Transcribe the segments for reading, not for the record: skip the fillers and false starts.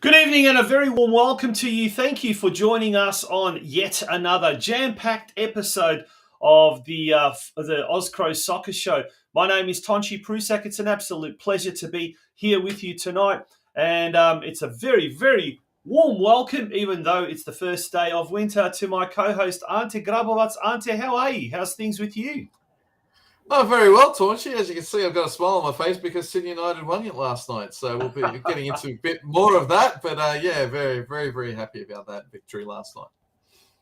Good evening and a very warm welcome to you. Thank you for joining us on yet another jam-packed episode of the Oz Cro Soccer Show. My name is Tonci Prusak. It's an absolute pleasure to be here with you tonight. And it's a very, very warm welcome, even though it's the first day of winter, to my co-host, Ante Grabovac. Ante, how are you? How's things with you? Oh, very well, Tonci. As you can see, I've got a smile on my face because Sydney United won it last night. So we'll be getting into a bit more of that. But yeah, very, very, very happy about that victory last night.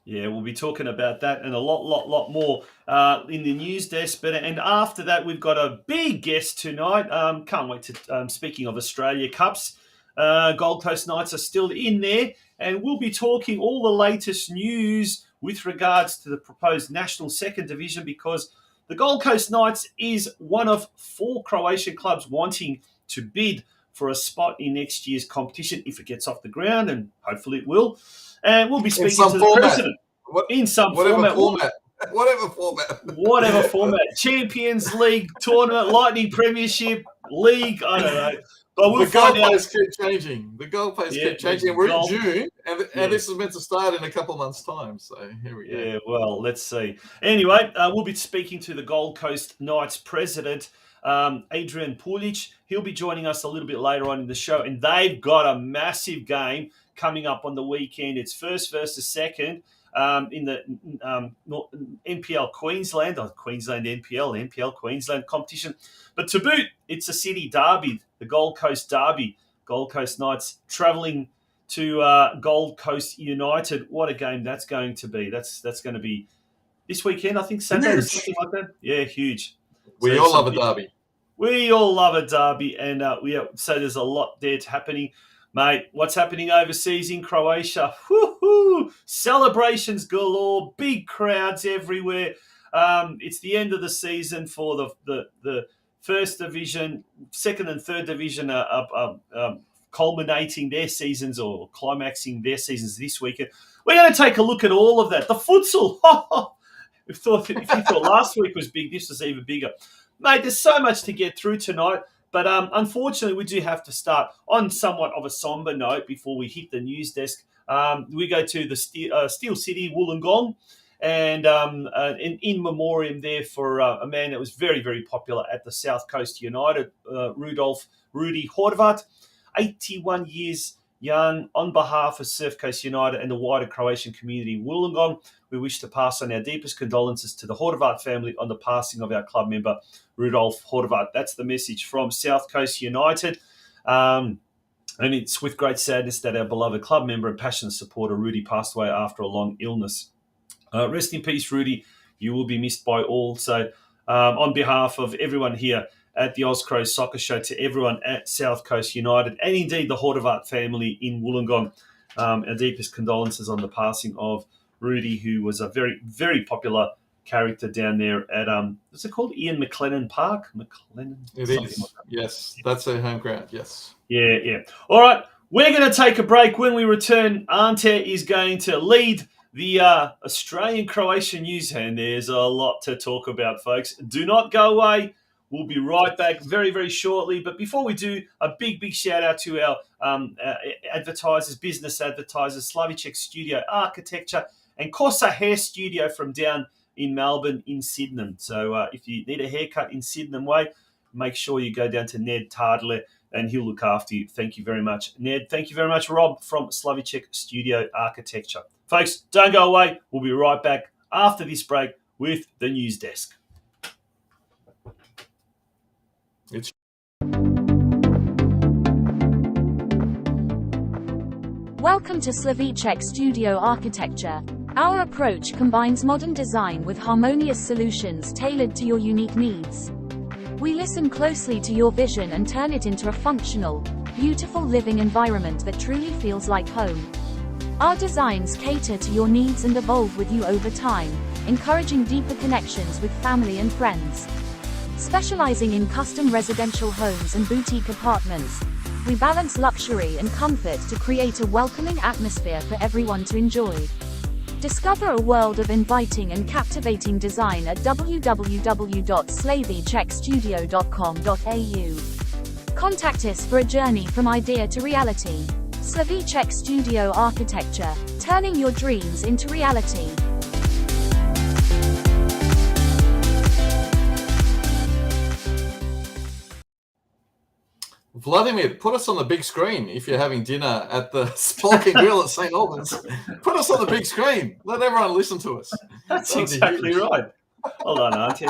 Yeah, we'll be talking about that and a lot more in the news desk. And after that, we've got a big guest tonight. Can't wait to, speaking of Australia Cups, Gold Coast Knights are still in there. And we'll be talking all the latest news with regards to the proposed National Second Division, because the Gold Coast Knights is one of 4 Croatian clubs wanting to bid for a spot in next year's competition if it gets off the ground, and hopefully it will. And we'll be speaking to the president in some format. Whatever format. Champions League, tournament, Lightning Premiership, League, I don't know. But we'll the goalposts keep changing. The goalposts keep changing. We're in June, and this is meant to start in a couple of months' time. So here we go. Yeah, well, let's see. Anyway, we'll be speaking to the Gold Coast Knights president, ADRIAN PULJICH. He'll be joining us a little bit later on in the show, and they've got a massive game coming up on the weekend. It's first versus second in the NPL Queensland, NPL Queensland competition. But to boot, it's a city derby, the Gold Coast Derby. Gold Coast Knights travelling to Gold Coast United. What a game that's going to be. That's going to be this weekend, I think, Saturday or something like that. Yeah, huge. We all love a derby. We all love a derby, and so there's a lot there happening. Mate, what's happening overseas in Croatia? Woohoo! Celebrations galore, big crowds everywhere. It's the end of the season for the First Division, Second and Third Division culminating their seasons or climaxing their seasons this weekend. We're going to take a look at all of that. The futsal. If you thought last week was big, this was even bigger. Mate, there's so much to get through tonight. But unfortunately, we do have to start on somewhat of a somber note before we hit the news desk. We go to the Steel City, Wollongong, and in memoriam there for a man that was very, very popular at the South Coast United, Rudy Horvat, 81 years young. On behalf of Surf Coast United and the wider Croatian community in Wollongong, we wish to pass on our deepest condolences to the Horvat family on the passing of our club member, Rudolf Horvat. That's the message from South Coast United. And it's with great sadness that our beloved club member and passionate supporter, Rudy, passed away after a long illness. Rest in peace, Rudy. You will be missed by all. So on behalf of everyone here at the Oz Cro Soccer Show, to everyone at South Coast United, and indeed the Horvat family in Wollongong, our deepest condolences on the passing of Rudy, who was a very, very popular character down there at, what's it called? Ian McLennan Park? It is. Like that. Yes, that's their home ground, yes. Yeah. All right, we're going to take a break. When we return, Ante is going to lead the Australian-Croatian news, and there's a lot to talk about, folks. Do not go away. We'll be right back very, very shortly. But before we do, a big, big shout-out to our advertisers, business advertisers, Slavicek Studio Architecture, and Kosa Hair Studio from down in Melbourne, in Sydenham. So if you need a haircut in Sydenham Way, make sure you go down to Ned Tardler, and he'll look after you. Thank you very much, Ned. Thank you very much, Rob, from Slavicek Studio Architecture. Folks, don't go away. We'll be right back after this break with the news desk. It's Welcome to Slavicek Studio Architecture. Our approach combines modern design with harmonious solutions tailored to your unique needs. We listen closely to your vision and turn it into a functional, beautiful living environment that truly feels like home. Our designs cater to your needs and evolve with you over time, encouraging deeper connections with family and friends. Specializing in custom residential homes and boutique apartments, we balance luxury and comfort to create a welcoming atmosphere for everyone to enjoy. Discover a world of inviting and captivating design at www.slavicekstudio.com.au. Contact us for a journey from idea to reality. Slavicek Studio Architecture, turning your dreams into reality. Vladimir, put us on the big screen if you're having dinner at the Sparking Grill at St. Albans. Put us on the big screen. Let everyone listen to us. That's exactly right. Well done, Ante.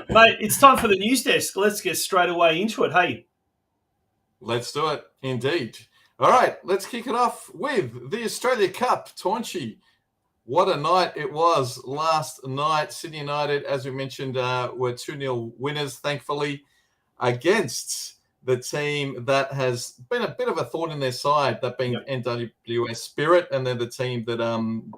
Mate, it's time for the news desk. Let's get straight away into it. Hey. Let's do it, indeed. All right, let's kick it off with the Australia Cup. Tonci, what a night it was last night. Sydney United, as we mentioned, were 2-0 winners, thankfully, against the team that has been a bit of a thorn in their side, that being NWS Spirit, and they're the team that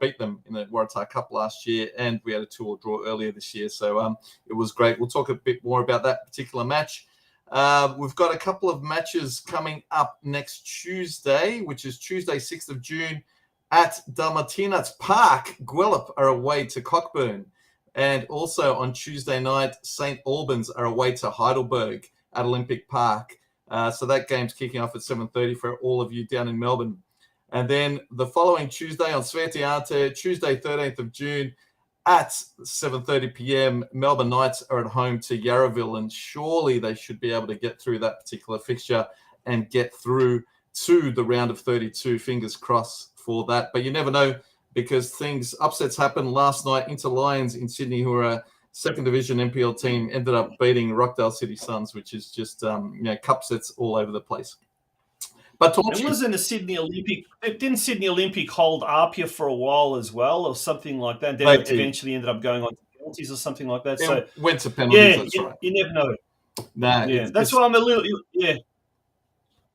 beat them in the Waratah Cup last year, and we had a 2-2 draw earlier this year, so it was great. We'll talk a bit more about that particular match. We've got a couple of matches coming up next Tuesday, which is Tuesday, 6th of June, at Dalmatinets Park. Guelph are away to Cockburn, and also on Tuesday night, St. Albans are away to Heidelberg at Olympic Park. So that game's kicking off at 7:30 for all of you down in Melbourne. And then the following Tuesday on Sveti Ante, Tuesday, 13th of June at 7:30 p.m., Melbourne Knights are at home to Yarraville, and surely they should be able to get through that particular fixture and get through to the round of 32. Fingers crossed for that. But you never know, because upsets happened last night. Inter Lions in Sydney, who are a second division NPL team, ended up beating Rockdale City Suns, which is just cup sets all over the place. But it wasn't a Sydney Olympic. Didn't Sydney Olympic hold Apia for a while as well, or something like that? Then it eventually ended up going on to penalties or something like that. So went to penalties. That's right. You never know. Nah, yeah, that's why I'm a little. Yeah,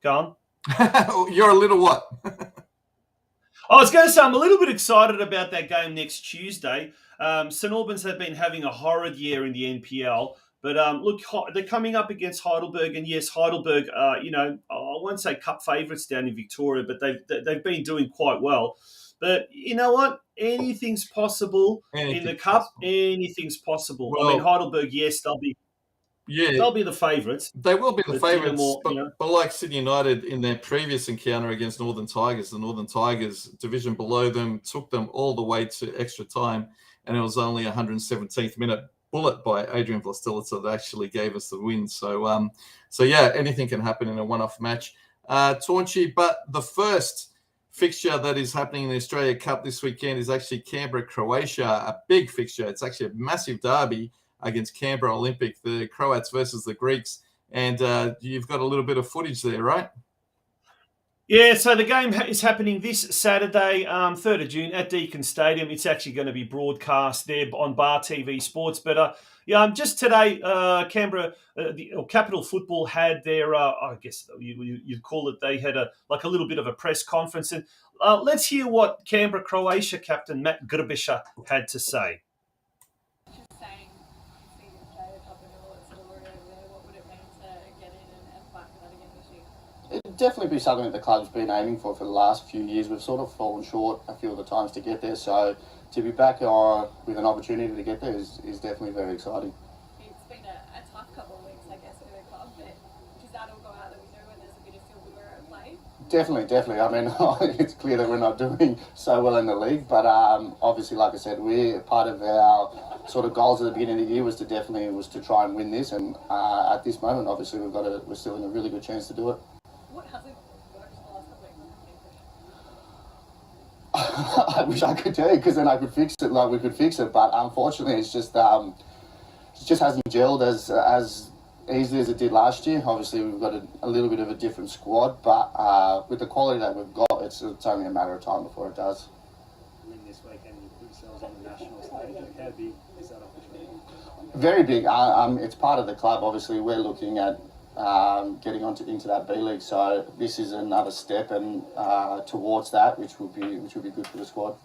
go on. You're a little what? I was going to say I'm a little bit excited about that game next Tuesday. St. Albans have been having a horrid year in the NPL, but look, they're coming up against Heidelberg, and yes, Heidelberg, I won't say cup favourites down in Victoria, but they've been doing quite well. But you know what? Anything's possible in the cup. Anything's possible. Well, I mean, Heidelberg, yes, they'll be the favourites. They will be the favourites, but like Sydney United in their previous encounter against Northern Tigers, the Northern Tigers, division below them, took them all the way to extra time, and it was only 117th minute bullet by Adrian Vlastelica that actually gave us the win. So yeah, anything can happen in a one-off match. Tonci, but the first fixture that is happening in the Australia Cup this weekend is actually Canberra, Croatia, a big fixture. It's actually a massive derby against Canberra Olympic, the Croats versus the Greeks. And you've got a little bit of footage there, right? Yeah, so the game is happening this Saturday, 3rd of June at Deakin Stadium. It's actually going to be broadcast there on Bar TV Sports. But just today, Canberra, Capital Football had their, I guess you'd call it, they had a little bit of a press conference. And let's hear what Canberra Croatia captain Matt Grbiša had to say. It'd definitely be something that the club's been aiming for the last few years. We've sort of fallen short a few of the times to get there, so to be back with an opportunity to get there is definitely very exciting. It's been a tough couple of weeks, I guess, for the club, but does that all go out the window when there's a bit of silverware at play? Definitely. I mean, it's clear that we're not doing so well in the league, but obviously, like I said, we're part of our sort of goals at the beginning of the year was to try and win this, and at this moment, obviously, we're still in a really good chance to do it. What hasn't worked the last couple of weeks? I wish I could tell you, because then I could fix it. Like we could fix it, but unfortunately, it's just hasn't gelled as easily as it did last year. Obviously, we've got a little bit of a different squad, but with the quality that we've got, it's only a matter of time before it does. Win this weekend and put yourselves on the national stage. How big is that opportunity? Very big. It's part of the club. Obviously, we're looking at getting into that B League, so this is another step and towards that, which will be good for the squad.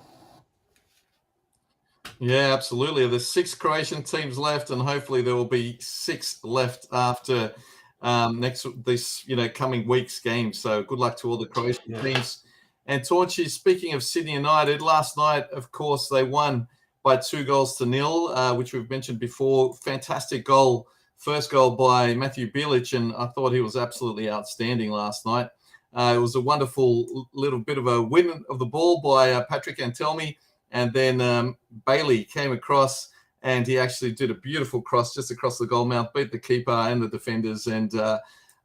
Yeah, absolutely. There's 6 Croatian teams left, and hopefully there will be 6 left after coming week's game. So good luck to all the Croatian teams. And Tonci, speaking of Sydney United, last night, of course, they won by 2-0, which we've mentioned before. Fantastic goal, first goal by Matthew Bilic, and I thought he was absolutely outstanding last night. It was a wonderful little bit of a win of the ball by Patrick Antelmi, and then Bailey came across, and he actually did a beautiful cross just across the goal mouth, beat the keeper and the defenders, and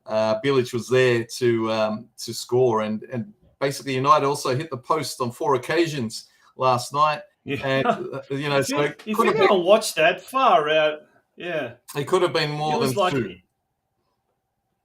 Bilic was there to score. And basically, United also hit the post on 4 occasions last night. Yeah. And, so if you ever watched that, far out, yeah. It could have been more than 2.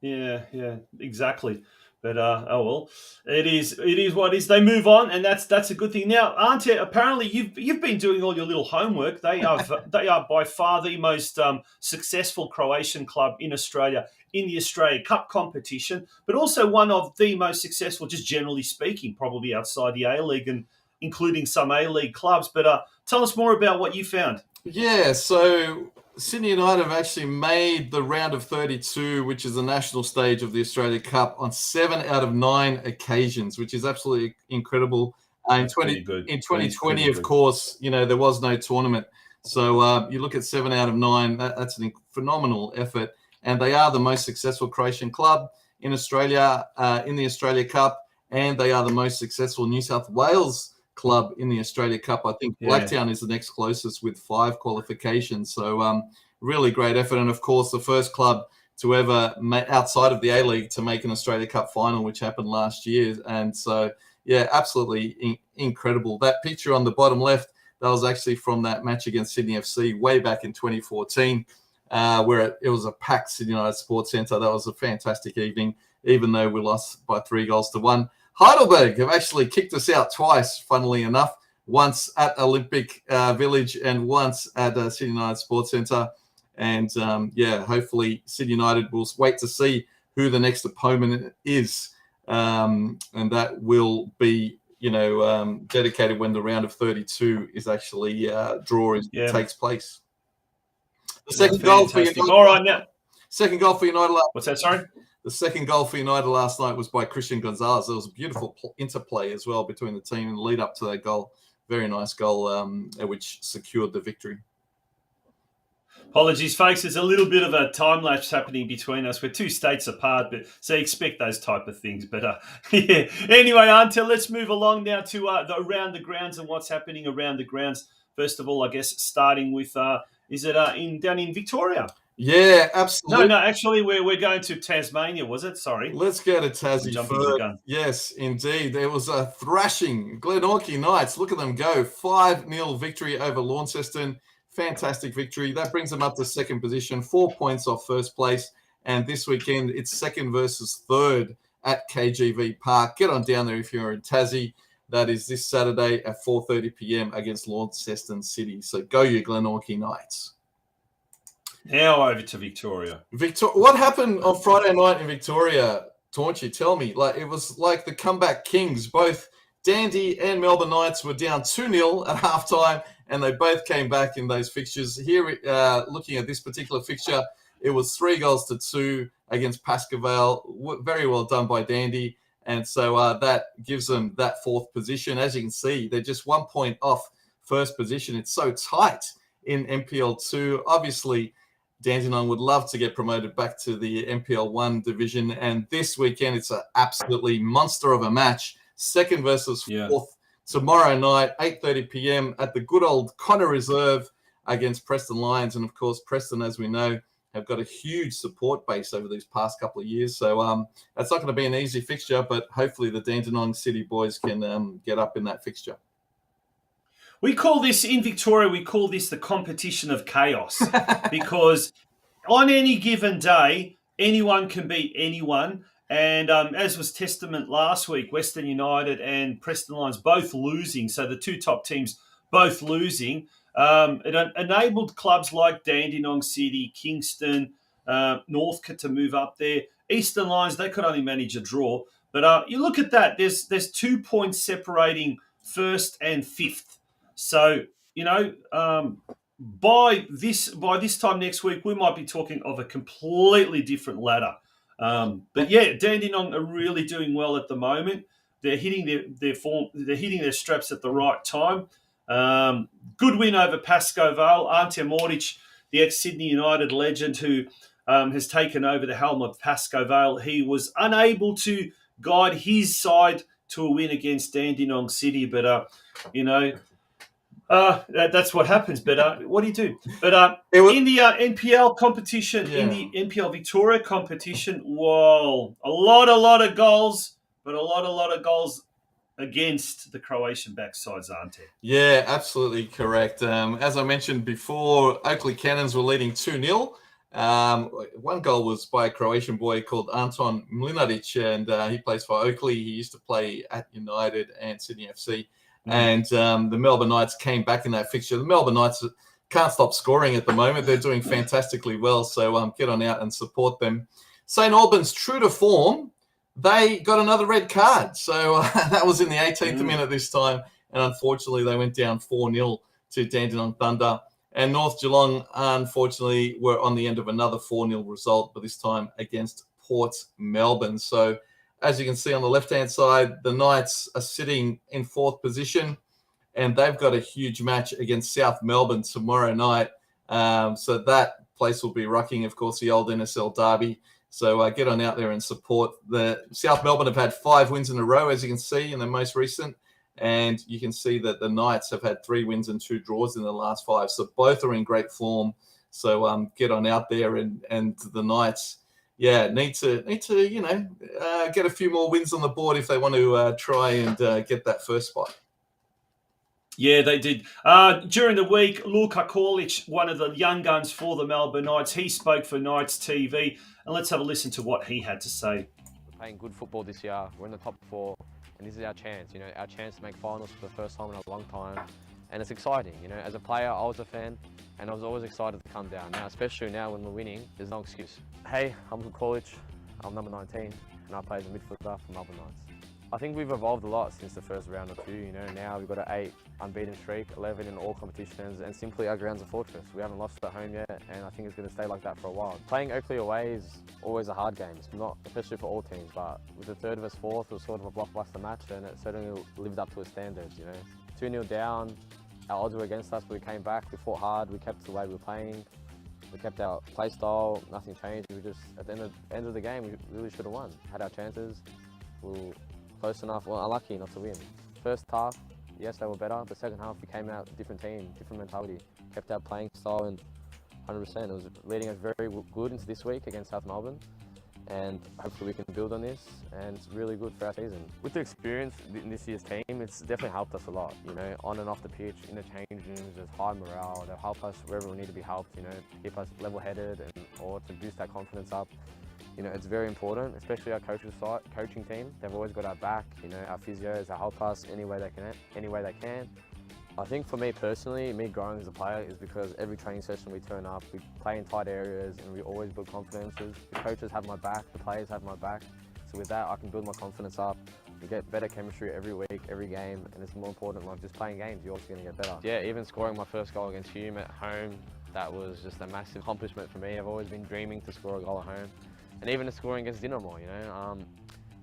Yeah, exactly. But oh well, it is what it is. They move on, and that's a good thing. Now, Ante, apparently you've been doing all your little homework. They are by far the most successful Croatian club in Australia in the Australia Cup competition, but also one of the most successful, just generally speaking, probably outside the A-League and including some A-League clubs. But tell us more about what you found. Yeah, so Sydney United have actually made the round of 32, which is the national stage of the Australia Cup, on 7 out of 9 occasions, which is absolutely incredible. In 2020, of course, there was no tournament. So you look at 7 out of 9, that's a phenomenal effort. And they are the most successful Croatian club in Australia, in the Australia Cup, and they are the most successful New South Wales club in the Australia Cup. I think Blacktown is the next closest with 5 qualifications. So really great effort. And of course, the first club to ever outside of the A-League to make an Australia Cup final, which happened last year. And so, yeah, absolutely incredible. That picture on the bottom left, that was actually from that match against Sydney FC way back in 2014, where it was a packed Sydney United Sports Centre. That was a fantastic evening, even though we lost by 3-1. Heidelberg have actually kicked us out twice, funnily enough, once at Olympic Village and once at Sydney United Sports Centre. And, hopefully Sydney United will wait to see who the next opponent is. And that will be, dedicated when the round of 32 is actually takes place. The second goal for United. All right, now. Second goal for United. What's that, sorry? The second goal for United last night was by Christian Gonzalez. There was a beautiful interplay as well between the team and the lead up to that goal. Very nice goal, which secured the victory. Apologies, folks. There's a little bit of a time lapse happening between us. We're 2 states apart, but so expect those type of things. But yeah. Anyway, Ante, let's move along now to around the grounds and what's happening around the grounds. First of all, I guess starting with is it down in Victoria? Yeah, absolutely. No, actually, we're going to Tasmania, was it? Sorry. Let's go to Tassie first. Yes, indeed. There was a thrashing. Glenorchy Knights, look at them go. 5-0 victory over Launceston. Fantastic victory. That brings them up to second position, 4 points off first place. And this weekend, it's second versus third at KGV Park. Get on down there if you're in Tassie. That is this Saturday at 4:30 p.m. against Launceston City. So go you Glenorchy Knights. Now over to Victoria. What happened on Friday night in Victoria, Tonci? Tell me. It was like the comeback kings. Both Dandy and Melbourne Knights were down 2-0 at halftime, and they both came back in those fixtures. Here, looking at this particular fixture, it was 3-2 against Pascoe. Very well done by Dandy. And so that gives them that 4th position. As you can see, they're just 1 point off first position. It's so tight in NPL 2. Obviously, Dandenong would love to get promoted back to the NPL 1 division. And this weekend, it's an absolutely monster of a match. Second versus 4th. Tomorrow night, 8:30 p.m. at the good old Connor Reserve against Preston Lions. And, of course, Preston, as we know, have got a huge support base over these past couple of years. So that's not going to be an easy fixture, but hopefully the Dandenong City boys can get up in that fixture. We call this, in Victoria, the competition of chaos because on any given day, anyone can beat anyone. And as was testament last week, Western United and Preston Lions both losing. So the two top teams both losing. It enabled clubs like Dandenong City, Kingston, Northcote to move up there. Eastern Lions, they could only manage a draw. But you look at that, there's 2 points separating first and fifth. So, by this time next week, we might be talking of a completely different ladder. But yeah, Dandenong are really doing well at the moment. They're hitting their form. They're hitting their straps at the right time. Good win over Pascoe Vale. Ante and Tonci, the ex-Sydney United legend who has taken over the helm of Pascoe Vale. He was unable to guide his side to a win against Dandenong City, but that's what happens. But what do you do? But in the NPL competition, in the NPL Victoria competition, whoa, a lot of goals, but a lot of goals against the Croatian backsides, aren't there? Yeah, absolutely correct. As I mentioned before, Oakley Cannons were leading 2-0. One goal was by a Croatian boy called Anton Mlinaric, and he plays for Oakley. He used to play at United and Sydney FC. And the Melbourne Knights came back in that fixture. The Melbourne Knights can't stop scoring at the moment. They're doing fantastically well, so get on out and support them. St Albans, true to form, they got another red card. So that was in the 18th minute this time, and unfortunately they went down 4-0 to Dandenong Thunder. And North Geelong, unfortunately, were on the end of another 4-0 result, but this time against Port Melbourne. So as you can see on the left-hand side, the Knights are sitting in 4th position, and they've got a huge match against South Melbourne tomorrow night. So that place will be rocking, of course, the old NSL derby. So get on out there and support. The South Melbourne have had 5 wins in a row, as you can see, in the most recent. And you can see that the Knights have had 3 wins and 2 draws in the last 5. So both are in great form. So get on out there, and the Knights, need to get a few more wins on the board if they want to try and get that first spot. Yeah, they did. During the week, Luka Korlic, one of the young guns for the Melbourne Knights, he spoke for Knights TV. And let's have a listen to what he had to say. We're playing good football this year. We're in the top 4, and this is our chance. Our chance to make finals for the first time in a long time. And it's exciting. As a player, I was a fan, and I was always excited to come down. Now, especially now when we're winning, there's no excuse. Hey, I'm Luka Korlic. I'm number 19, and I play as a midfielder for Melbourne Knights. I think we've evolved a lot since the first round or two. Now we've got an 8 unbeaten streak, 11 in all competitions, and simply our ground's a fortress. We haven't lost at home yet, and I think it's going to stay like that for a while. Playing Oakley away is always a hard game. It's not, especially for all teams, but with the third of us 4th, it was sort of a blockbuster match, and it certainly lived up to its standards. 2-0 down, our odds were against us, but we came back. We fought hard. We kept the way we were playing. We kept our play style. Nothing changed. We just, at the end of the game, we really should have won. Had our chances. We were close enough, well, unlucky not to win. First half, yes, they were better, but second half we came out a different team, different mentality. Kept our playing style, and 100%. It was leading us very good into this week against South Melbourne, and hopefully we can build on this, and it's really good for our season. With the experience in this year's team, it's definitely helped us a lot. On and off the pitch, in the change rooms, there's high morale. They'll help us wherever we need to be helped. Keep us level-headed, or to boost that confidence up. It's very important, especially our coaching team. They've always got our back. Our physios, they help us any way they can. I think for me personally, me growing as a player is because every training session we turn up, we play in tight areas, and we always build confidences. The coaches have my back, the players have my back. So with that, I can build my confidence up. We get better chemistry every week, every game, and it's more important like just playing games. You're always going to get better. Yeah, even scoring my first goal against Hume at home, that was just a massive accomplishment for me. I've always been dreaming to score a goal at home. And even scoring against Dinamo,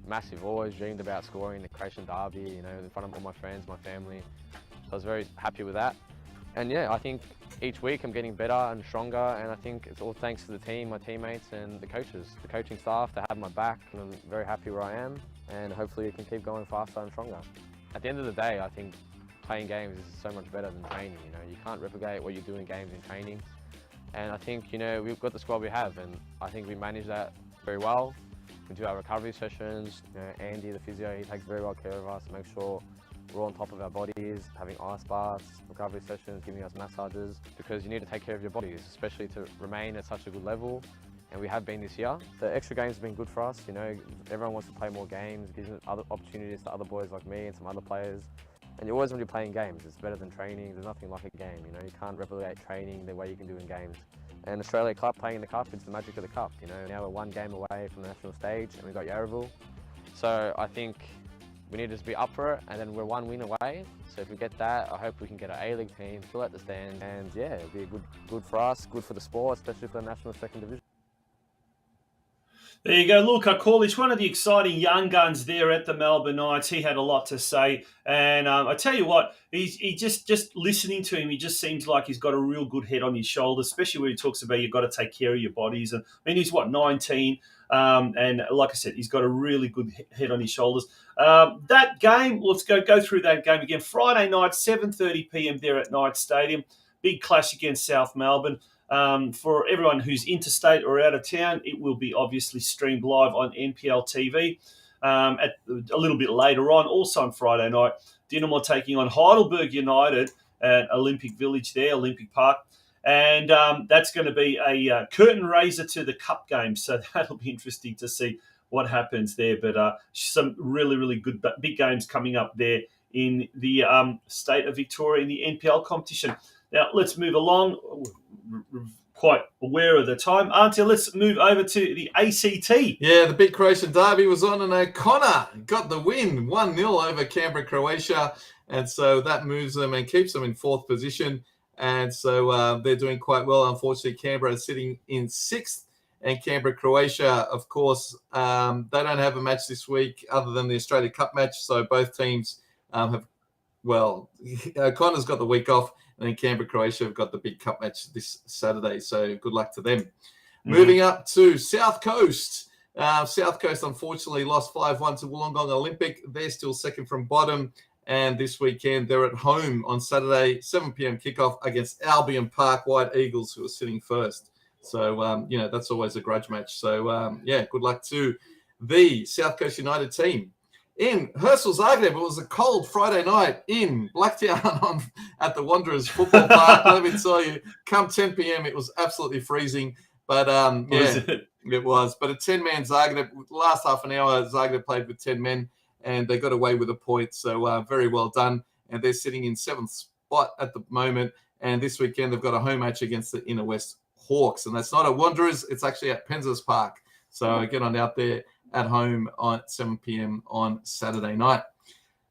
massive. Always dreamed about scoring the Croatian derby, in front of all my friends, my family. So I was very happy with that. And yeah, I think each week I'm getting better and stronger, and I think it's all thanks to the team, my teammates, and the coaches, the coaching staff. They have my back, and I'm very happy where I am, and hopefully it can keep going faster and stronger. At the end of the day, I think playing games is so much better than training. You can't replicate what you do in games in training. And I think, we've got the squad we have, and I think we manage that very well. We do our recovery sessions. Andy, the physio, he takes very well care of us, makes sure we're on top of our bodies, having ice baths, recovery sessions, giving us massages, because you need to take care of your bodies, especially to remain at such a good level. And we have been this year. The extra games have been good for us. You know, everyone wants to play more games, gives other opportunities to other boys like me and some other players. And you always want to be playing games. It's better than training. There's nothing like a game. You know, you can't replicate training the way you can do in games. And Australia Cup, playing in the Cup, it's the magic of the Cup. You know, now we're one game away from the national stage, and we've got Yarraville. So I think we need to just be up for it, and then we're one win away. So if we get that, I hope we can get our A-League team, fill out the stand, and yeah, it'll be good for us, good for the sport, especially for the national second division. There you go, Luka Korlic, one of the exciting young guns there at the Melbourne Knights. He had a lot to say, and I tell you what, he just listening to him, he just seems like he's got a real good head on his shoulders, especially when he talks about you've got to take care of your bodies. And I mean, he's 19, and like I said, he's got a really good head on his shoulders. That game, let's go through that game again. Friday night, 7:30 p.m. there at Knights Stadium. Big clash against South Melbourne. For everyone who's interstate or out of town, it will be obviously streamed live on NPL TV at a little bit later on. Also on Friday night, Dinamo taking on Heidelberg United at Olympic Village there, Olympic Park. And that's going to be a curtain raiser to the Cup game. So that'll be interesting to see what happens there. But some really, really good big games coming up there in the state of Victoria in the NPL competition. Now, let's move along. Quite aware of the time. Ante, let's move over to the ACT. Yeah, the big Croatian derby was on, and O'Connor got the win, 1-0 over Canberra, Croatia. And so that moves them and keeps them in fourth position. And so they're doing quite well. Unfortunately, Canberra is sitting in sixth. And Canberra, Croatia, of course, they don't have a match this week other than the Australia Cup match. So both teams have, well, O'Connor's got the week off. And then Canberra, Croatia have got the big cup match this Saturday. So good luck to them. Mm-hmm. Moving up to South Coast. South Coast, unfortunately, lost 5-1 to Wollongong Olympic. They're still second from bottom. And this weekend, they're at home on Saturday, 7 p.m. kickoff against Albion Park White Eagles, who are sitting first. So, that's always a grudge match. So, good luck to the South Coast United team. In Hersel Zagreb, it was a cold Friday night in Blacktown at the Wanderers Football Park. Let me tell you, come 10 p.m., it was absolutely freezing. But, it was. But a 10-man Zagreb, last half an hour, Zagreb played with 10 men, and they got away with a point. So, very well done. And they're sitting in seventh spot at the moment. And this weekend, they've got a home match against the Inner West Hawks. And that's not at Wanderers. It's actually at Penzas Park. So, get on out there at home on 7 p.m. on Saturday night.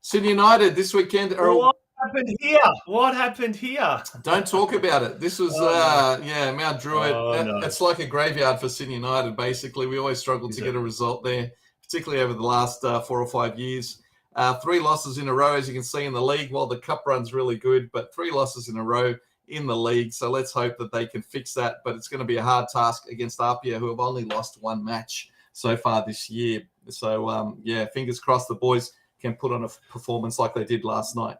Sydney United this weekend. What happened here? Don't talk about it. This was, Mount Druitt. No. It's like a graveyard for Sydney United, basically. We always struggle to get a result there, particularly over the last 4 or 5 years. 3 losses in a row, as you can see in the league. Well, the cup run's really good, but 3 losses in a row in the league. So let's hope that they can fix that. But it's going to be a hard task against Apia, who have only lost 1 match so far this year. So, fingers crossed the boys can put on a performance like they did last night.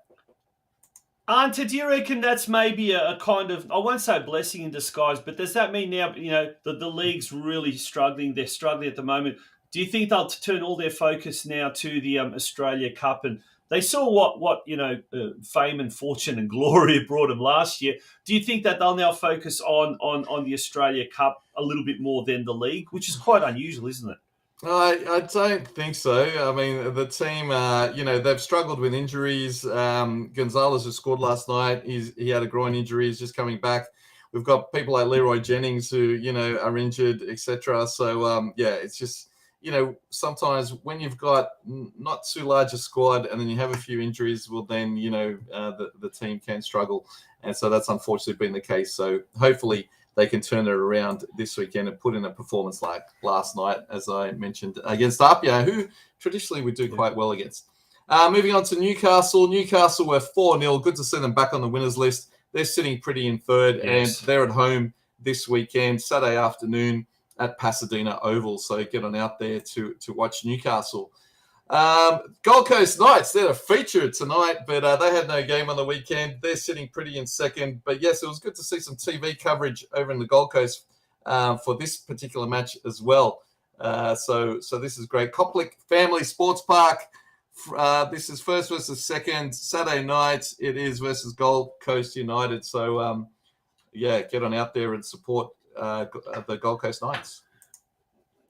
Ante, do you reckon that's maybe a kind of, I won't say a blessing in disguise, but does that mean now, that the league's really struggling? They're struggling at the moment. Do you think they'll turn all their focus now to the Australia Cup? And they saw what fame and fortune and glory brought them last year. Do you think that they'll now focus on the Australia Cup a little bit more than the league, which is quite unusual, isn't it? I don't think so. I mean, the team, they've struggled with injuries. Gonzalez, who scored last night, he had a groin injury. He's just coming back. We've got people like Leroy Jennings who, are injured, etc. So, it's just, sometimes when you've got not too large a squad and then you have a few injuries, well, then, the team can struggle. And so that's unfortunately been the case. So hopefully they can turn it around this weekend and put in a performance like last night, as I mentioned, against Apia, who traditionally we do quite well against. Moving on to Newcastle. Newcastle were 4-0. Good to see them back on the winners list. They're sitting pretty in third, and they're at home this weekend, Saturday afternoon at Pasadena Oval. So get on out there to watch Newcastle. Gold Coast Knights, they're a feature tonight, but they had no game on the weekend. They're sitting pretty in second. But yes, it was good to see some TV coverage over in the Gold Coast for this particular match as well. So this is great. Koplik Family Sports Park, This is first versus second. Saturday night, it is versus Gold Coast United. So, get on out there and support the Gold Coast Knights.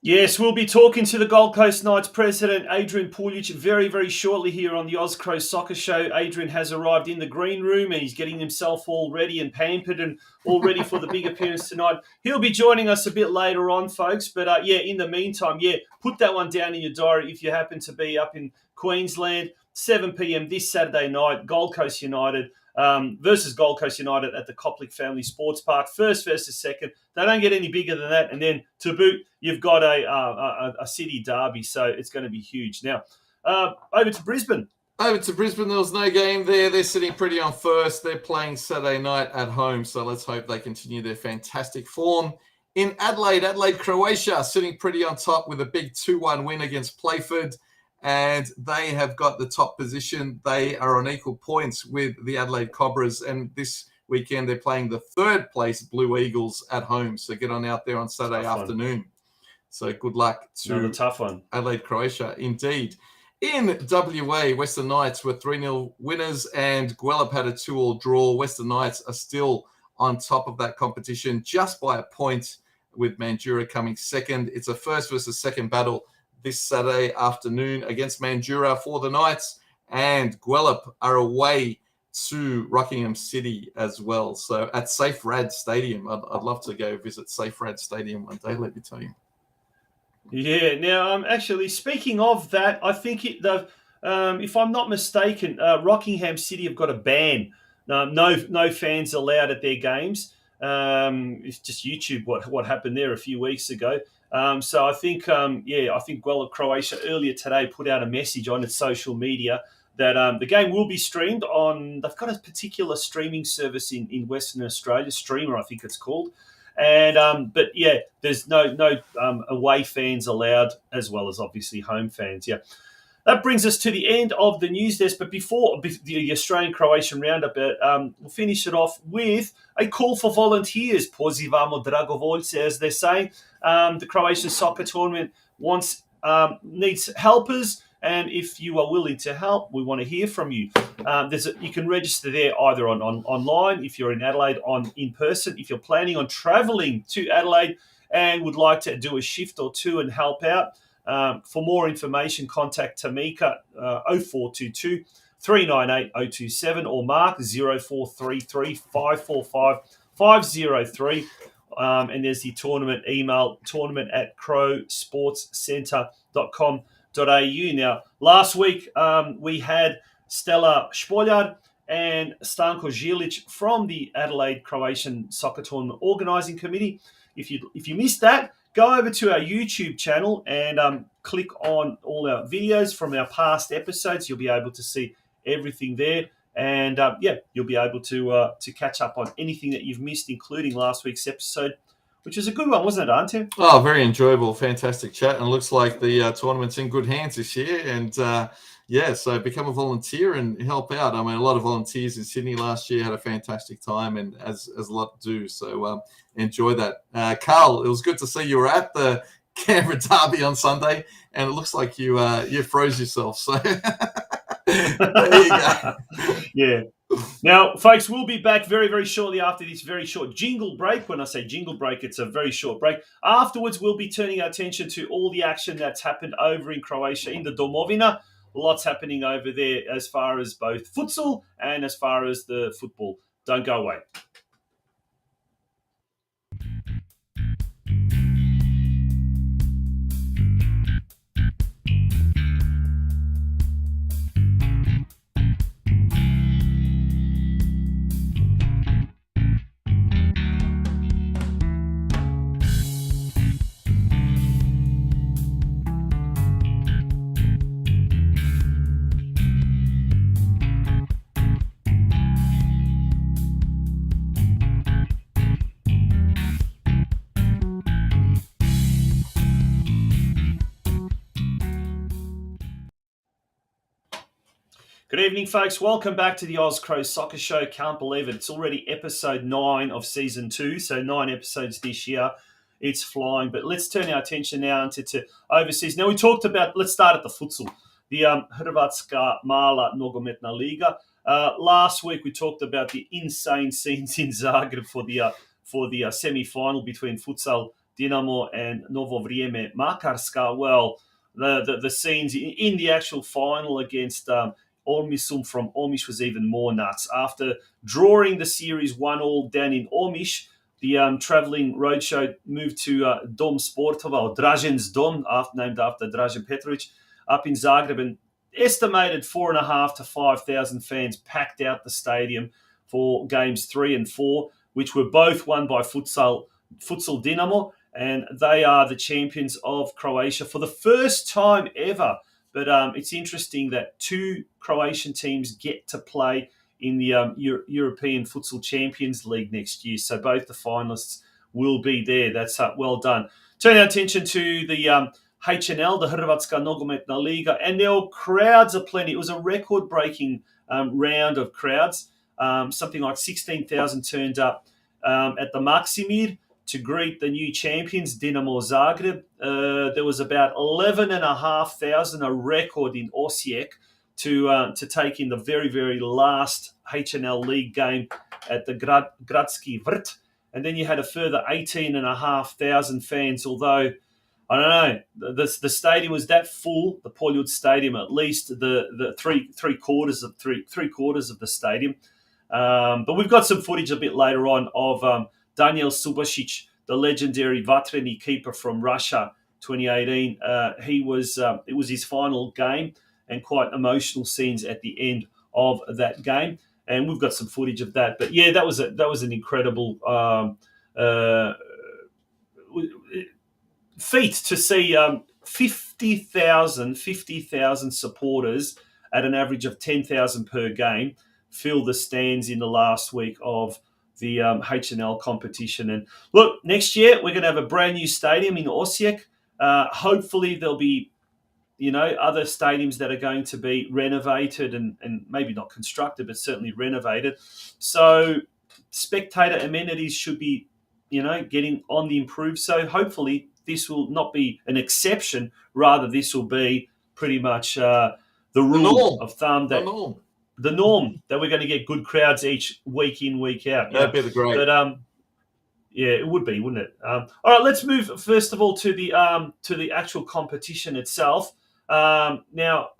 Yes, we'll be talking to the Gold Coast Knights president, ADRIAN PULJICH, very, very shortly here on the Oz Cro Soccer Show. Adrian has arrived in the green room and he's getting himself all ready and pampered and all ready for the big appearance tonight. He'll be joining us a bit later on, folks. But, in the meantime, put that one down in your diary if you happen to be up in Queensland. 7 p.m. this Saturday night, Gold Coast United versus Gold Coast United at the Koplik Family Sports Park. First versus second. They don't get any bigger than that. And then to boot, you've got a city derby, so it's going to be huge. Now, over to Brisbane. Over to Brisbane, there was no game there. They're sitting pretty on first. They're playing Saturday night at home, so let's hope they continue their fantastic form. In Adelaide, Croatia sitting pretty on top with a big 2-1 win against Playford. And they have got the top position. They are on equal points with the Adelaide Cobras. And this weekend, they're playing the third place Blue Eagles at home. So get on out there on Saturday afternoon. So good luck to another tough one. Adelaide, Croatia, indeed. In WA, Western Knights were 3-0 winners and Guelph had a 2-2 draw. Western Knights are still on top of that competition just by a point with Mandurah coming second. It's a first versus second battle this Saturday afternoon against Mandurah for the Knights, and Guelph are away to Rockingham City as well. So at Safe Rad Stadium, I'd love to go visit Safe Rad Stadium one day, let me tell you. Yeah, now, actually, speaking of that, I think if I'm not mistaken, Rockingham City have got a ban. No fans allowed at their games. It's just YouTube what happened there a few weeks ago. So I think, I think Guelph Croatia earlier today put out a message on its social media that the game will be streamed on. They've got a particular streaming service in Western Australia, Streamer, I think it's called. And there's no away fans allowed, as well as obviously home fans. Yeah. That brings us to the end of the news desk. But before the Australian-Croatian roundup, we'll finish it off with a call for volunteers. Pozivamo dragovoljce, as they say. The Croatian soccer tournament needs helpers. And if you are willing to help, we want to hear from you. You can register there either online, if you're in Adelaide, in person. If you're planning on travelling to Adelaide and would like to do a shift or two and help out, for more information, contact Tamika 0422 398 027 or Mark 0433 545 503. And there's the tournament email, tournament@crowsportscentre.com.au. Now, last week we had Stella Špoljar and Stanko Žilić from the Adelaide Croatian Soccer Tournament Organising Committee. If you missed that, go over to our YouTube channel and click on all our videos from our past episodes. You'll be able to see everything there. And, you'll be able to catch up on anything that you've missed, including last week's episode, which was a good one, wasn't it, Ante? Oh, very enjoyable, fantastic chat. And it looks like the tournament's in good hands this year. And, so become a volunteer and help out. I mean, a lot of volunteers in Sydney last year had a fantastic time, and as a lot do. So enjoy that. Carl, it was good to see you were at the Canberra Derby on Sunday, and it looks like you froze yourself. So there you go. Yeah. Now, folks, we'll be back very, very shortly after this very short jingle break. When I say jingle break, it's a very short break. Afterwards, we'll be turning our attention to all the action that's happened over in Croatia, in the Domovina. Lots happening over there as far as both futsal and as far as the football. Don't go away. Good evening, folks. Welcome back to the Oz Cro Soccer Show. Can't believe it. It's already episode 9 of season 2, so 9 episodes this year. It's flying. But let's turn our attention now to overseas. Now, we talked about, let's start at the futsal. the Hrvatska Mala Nogometna Liga. Last week we talked about the insane scenes in Zagreb for the semi-final between Futsal Dinamo and Novo Vrijeme Makarska. Well, the scenes in the actual final against Omišum from Omiš was even more nuts. After drawing the series 1-1 down in Omiš, the travelling roadshow moved to Dom Sportova, or Dražen's Dom, named after Dražen Petrović, up in Zagreb, and estimated 4,500 to 5,000 fans packed out the stadium for games 3 and 4, which were both won by Futsal Dinamo, and they are the champions of Croatia for the first time ever. But it's interesting that 2 Croatian teams get to play in the European Futsal Champions League next year. So both the finalists will be there. That's well done. Turn our attention to the HNL, the Hrvatska Nogometna Liga, and there were crowds aplenty. It was a record-breaking round of crowds. Something like 16,000 turned up at the Maksimir to greet the new champions, Dinamo Zagreb. There was about 11,500, a record in Osijek, to take in the very, very last HNL League game at the Gradski Vrt. And then you had a further 18,500 fans, although, I don't know, the stadium was that full, the Poljud Stadium, at least the three quarters of the stadium. But we've got some footage a bit later on of Daniel Subasic, the legendary Vatreni keeper from Russia, 2018. It was his final game, and quite emotional scenes at the end of that game. And we've got some footage of that. But yeah, that was an incredible feat to see 50,000 supporters at an average of 10,000 per game fill the stands in the last week of the HNL competition. And look, next year we're going to have a brand new stadium in Osijek. Hopefully there'll be other stadiums that are going to be renovated and maybe not constructed, but certainly renovated. So spectator amenities should be, getting on the improve. So hopefully this will not be an exception. Rather, this will be pretty much the rule of thumb, the norm that we're going to get good crowds each week in, week out. That'd be the great. But yeah, it would be, wouldn't it? All right, let's move first of all to the actual competition itself. Now,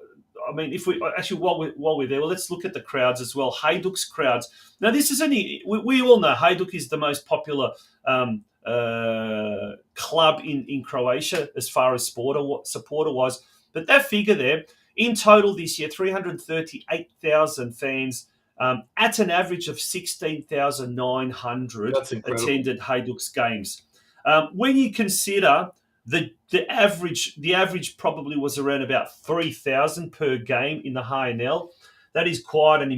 I mean, if we actually while we're there, well, let's look at the crowds as well. Hajduk's crowds. Now, this is we all know Hajduk is the most popular club in Croatia as far as supporter wise. But that figure there, in total this year, 338,000 fans at an average of 16,900 attended Hajduk's games. When you consider the average probably was around about 3,000 per game in the HNL. That is quite an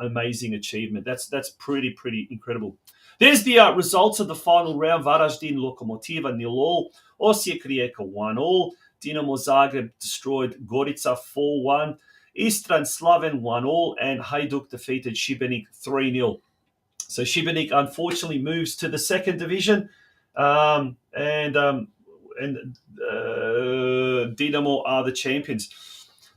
amazing achievement. That's pretty incredible. There's the results of the final round. Varaždin Lokomotiva 0-0. Osijek Rijeka 1-0. Dinamo Zagreb destroyed Gorica 4-1. Istran Slaven 1-0. And Hajduk defeated Šibenik 3-0. So Šibenik unfortunately moves to the second division. And Dinamo are the champions.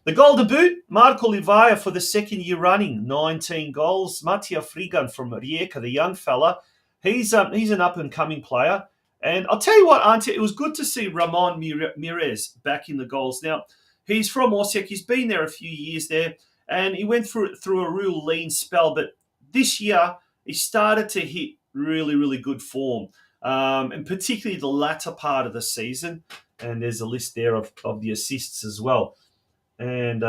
The goal debut, Marko Livaja for the second year running, 19 goals. Matija Frigan from Rijeka, the young fella, he's an up-and-coming player. And I'll tell you what, Ante, it was good to see Ramon Mirez back in the goals. Now, he's from Osijek. He's been there a few years there, and he went through a real lean spell. But this year, he started to hit really good form. And particularly the latter part of the season. And there's a list there of the assists as well. And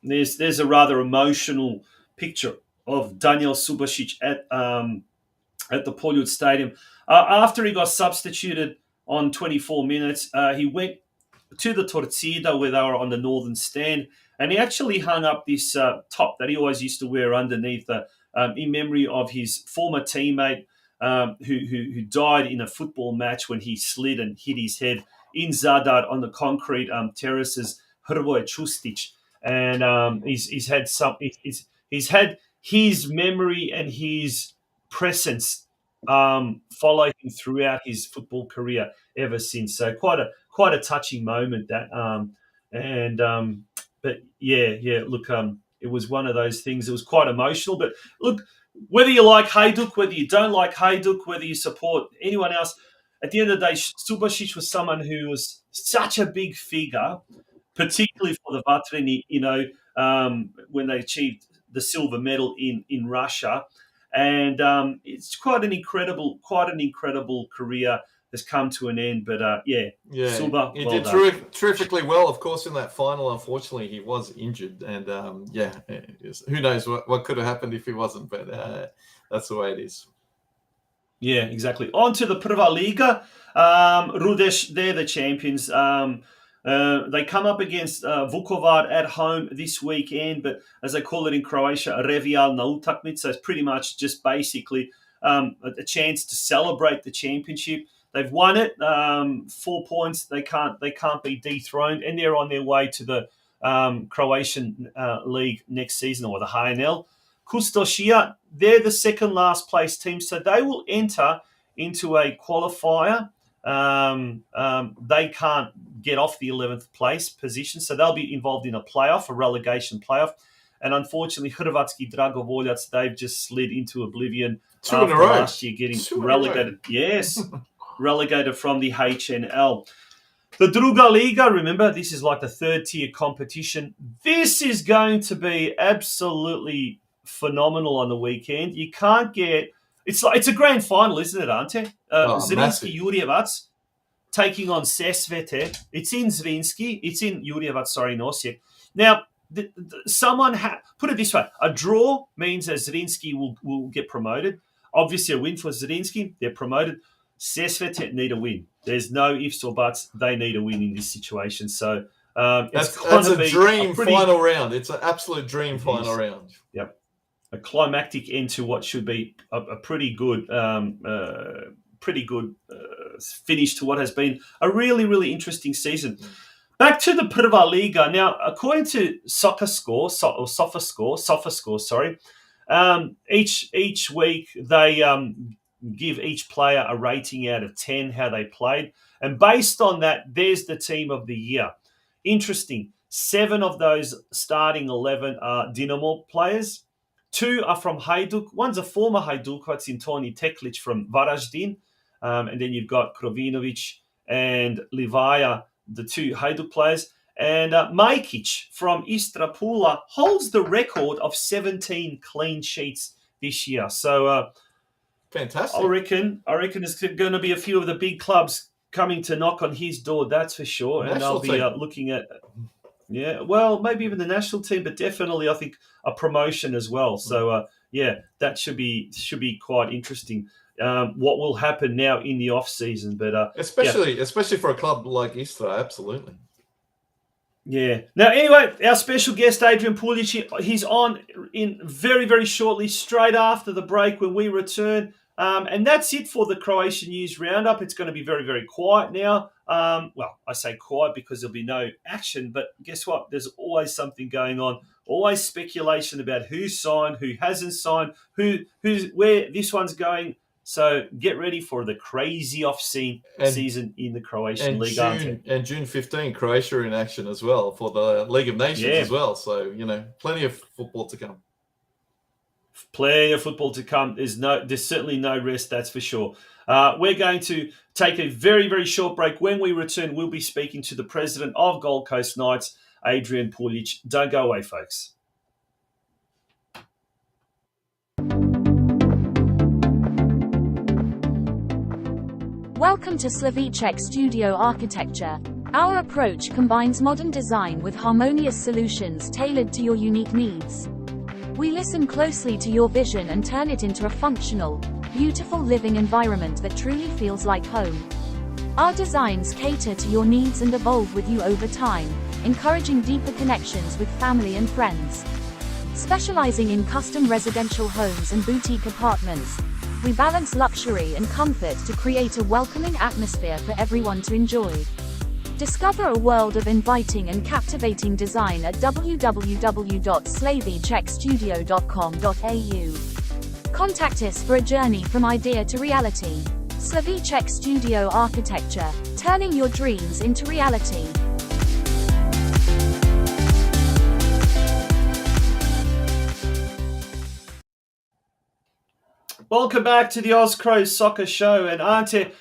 there's a rather emotional picture of Daniel Subasic at the Poljud Stadium. After he got substituted on 24 minutes, he went to the Torcida where they were on the northern stand, and he actually hung up this top that he always used to wear underneath in memory of his former teammate who died in a football match when he slid and hit his head in Zadar on the concrete terraces, Hrvoje Čustić. And he's had his memory and his presence follow him throughout his football career ever since. So quite a touching moment that. And but yeah. Look, it was one of those things. It was quite emotional. But look, whether you like Hajduk, whether you don't like Hajduk, whether you support anyone else, at the end of the day, Subasic was someone who was such a big figure, particularly for the Vatreni, when they achieved the silver medal in Russia. And it's quite an incredible career has come to an end. But Silva, he well did done. terrifically well. Of course, in that final, unfortunately, he was injured, and who knows what could have happened if he wasn't. But that's the way it is. Yeah, exactly. On to the Prva Liga. Rudeš, they're the champions. They come up against Vukovar at home this weekend, but as they call it in Croatia, Revijalna utakmica. It's pretty much just basically a chance to celebrate the championship. They've won it, 4 points. They can't be dethroned, and they're on their way to the Croatian league next season, or the HNL. Kustošija, they're the second last place team, so they will enter into a qualifier. They can't get off the 11th place position, so they'll be involved in a relegation playoff. And unfortunately, Hrvatski Dragovoljac, they've just slid into oblivion after last year getting relegated. Yes, relegated from the HNL. The Druga Liga, remember, this is like the third tier competition. This is going to be absolutely phenomenal on the weekend. You can't get... It's a grand final, isn't it, Ante? Zrinski Jurjevac taking on Sesvete. It's in Zrinski. It's in Jurjevac, in Osijek. Now, put it this way. A draw means that Zrinski will get promoted. Obviously, a win for Zrinski, they're promoted. Sesvete need a win. There's no ifs or buts. They need a win in this situation. So that's a dream final round. It's an absolute dream final round. Yep. A climactic end to what should be a pretty good finish to what has been a really, really interesting season. Back to the Prva Liga. Now, according to SofaScore, each week they give each player a rating out of 10, how they played. And based on that, there's the team of the year. Interesting. 7 of those starting 11 are Dinamo players. 2 are from Hajduk. One's a former Hajduk, that's Intoni Teklic from Varaždin. And then you've got Krovinovic and Livaja, the 2 Hajduk players. And Majkic from Istra Pula holds the record of 17 clean sheets this year. So fantastic. I reckon it's going to be a few of the big clubs coming to knock on his door, that's for sure. And they'll be looking at... Yeah, well, maybe even the national team, but definitely I think a promotion as well. So, that should be quite interesting. What will happen now in the off season, but especially for a club like Istra, absolutely. Yeah. Now, anyway, our special guest Adrian Puljic, he's on in very, very shortly, straight after the break when we return. And that's it for the Croatian News Roundup. It's going to be very, very quiet now. Well, I say quiet because there'll be no action, but guess what? There's always something going on, always speculation about who's signed, who hasn't signed, where this one's going. So get ready for the crazy season in the Croatian League. And June 15, Croatia in action as well for the League of Nations as well. So, plenty of football to come. Plenty of football to come. There's certainly no rest, that's for sure. We're going to take a very, very short break. When we return, we'll be speaking to the president of Gold Coast Knights, Adrian Puljic. Don't go away, folks. Welcome to Slavicek Studio Architecture. Our approach combines modern design with harmonious solutions tailored to your unique needs. We listen closely to your vision and turn it into a functional, beautiful living environment that truly feels like home. Our designs cater to your needs and evolve with you over time, encouraging deeper connections with family and friends. Specializing in custom residential homes and boutique apartments, we balance luxury and comfort to create a welcoming atmosphere for everyone to enjoy. Discover a world of inviting and captivating design at www.slavicekstudio.com.au. Contact us for a journey from idea to reality. Slavicek Studio Architecture, turning your dreams into reality. Welcome back to the Oz Cro Soccer Show. And Ante,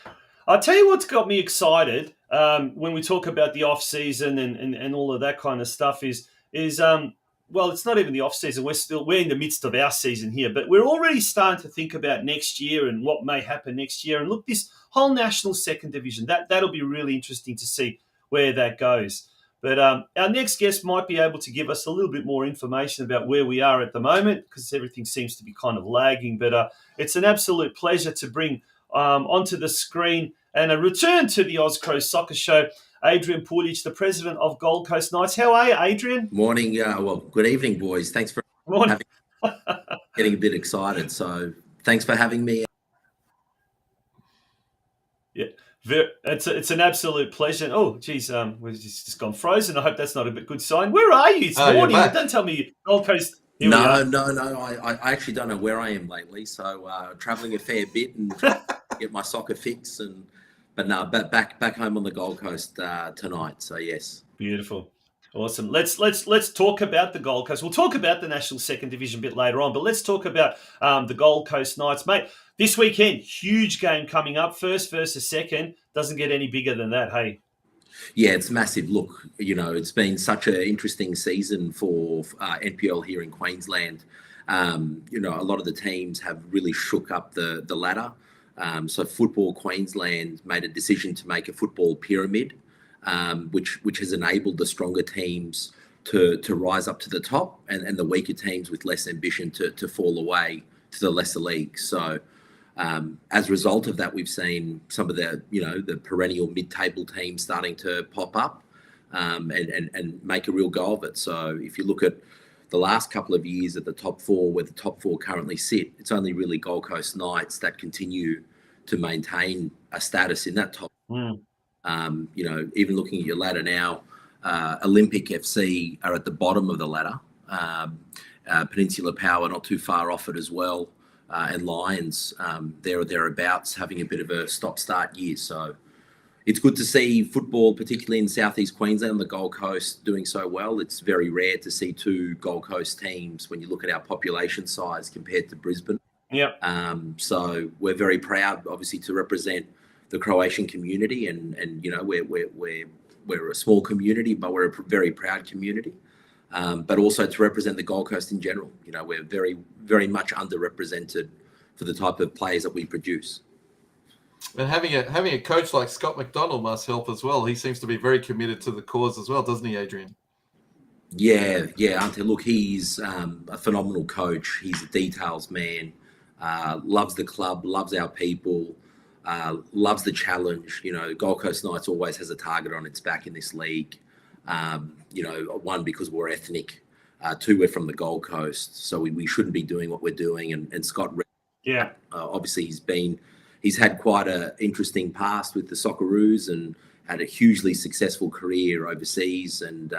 I'll tell you what's got me excited when we talk about the off-season and all of that kind of stuff is well, it's not even the off-season. We're in the midst of our season here, but we're already starting to think about next year and what may happen next year. And look, this whole national second division, that'll be really interesting to see where that goes. But our next guest might be able to give us a little bit more information about where we are at the moment, because everything seems to be kind of lagging. But it's an absolute pleasure to bring onto the screen and a return to the Oz Cro Soccer Show, ADRIAN Puljich, the president of Gold Coast Knights. How are you, Adrian? Morning. Well, good evening, boys. Thanks for getting a bit excited. So thanks for having me. Yeah. It's an absolute pleasure. Oh, geez, we've just gone frozen. I hope that's not a good sign. Where are you? It's morning. Don't tell me Gold Coast. No. I actually don't know where I am lately. So traveling a fair bit and trying to get my soccer fix. But back home on the Gold Coast tonight. So yes. Beautiful. Awesome. Let's talk about the Gold Coast. We'll talk about the National Second Division a bit later on, but let's talk about the Gold Coast Knights, mate. This weekend, huge game coming up. First versus second. Doesn't get any bigger than that, hey? Yeah, it's massive. Look, it's been such an interesting season for NPL here in Queensland. A lot of the teams have really shook up the ladder. So Football Queensland made a decision to make a football pyramid, which has enabled the stronger teams to rise up to the top and the weaker teams with less ambition to fall away to the lesser leagues. So as a result of that, we've seen some of the perennial mid-table teams starting to pop up and make a real go of it. So if you look at the last couple of years at the top four, where the top four currently sit, it's only really Gold Coast Knights that continue to maintain a status in that top. Even looking at your ladder now, Olympic FC are at the bottom of the ladder. Peninsula Power not too far off it as well. And Lions, there or thereabouts, having a bit of a stop-start year. So it's good to see football, particularly in Southeast Queensland, the Gold Coast, doing so well. It's very rare to see two Gold Coast teams when you look at our population size compared to Brisbane. Yep. So we're very proud, obviously, to represent the Croatian community, and we're a small community, but we're a very proud community. But also to represent the Gold Coast in general. We're very, very much underrepresented for the type of players that we produce. And having a coach like Scott McDonald must help as well. He seems to be very committed to the cause as well, doesn't he, Adrian? Yeah, Ante. Look, he's a phenomenal coach. He's a details man. Loves the club, loves our people, loves the challenge. Gold Coast Knights always has a target on its back in this league. One, because we're ethnic. Two, we're from the Gold Coast, so we shouldn't be doing what we're doing. And Scott, obviously, he's had quite an interesting past with the Socceroos and had a hugely successful career overseas and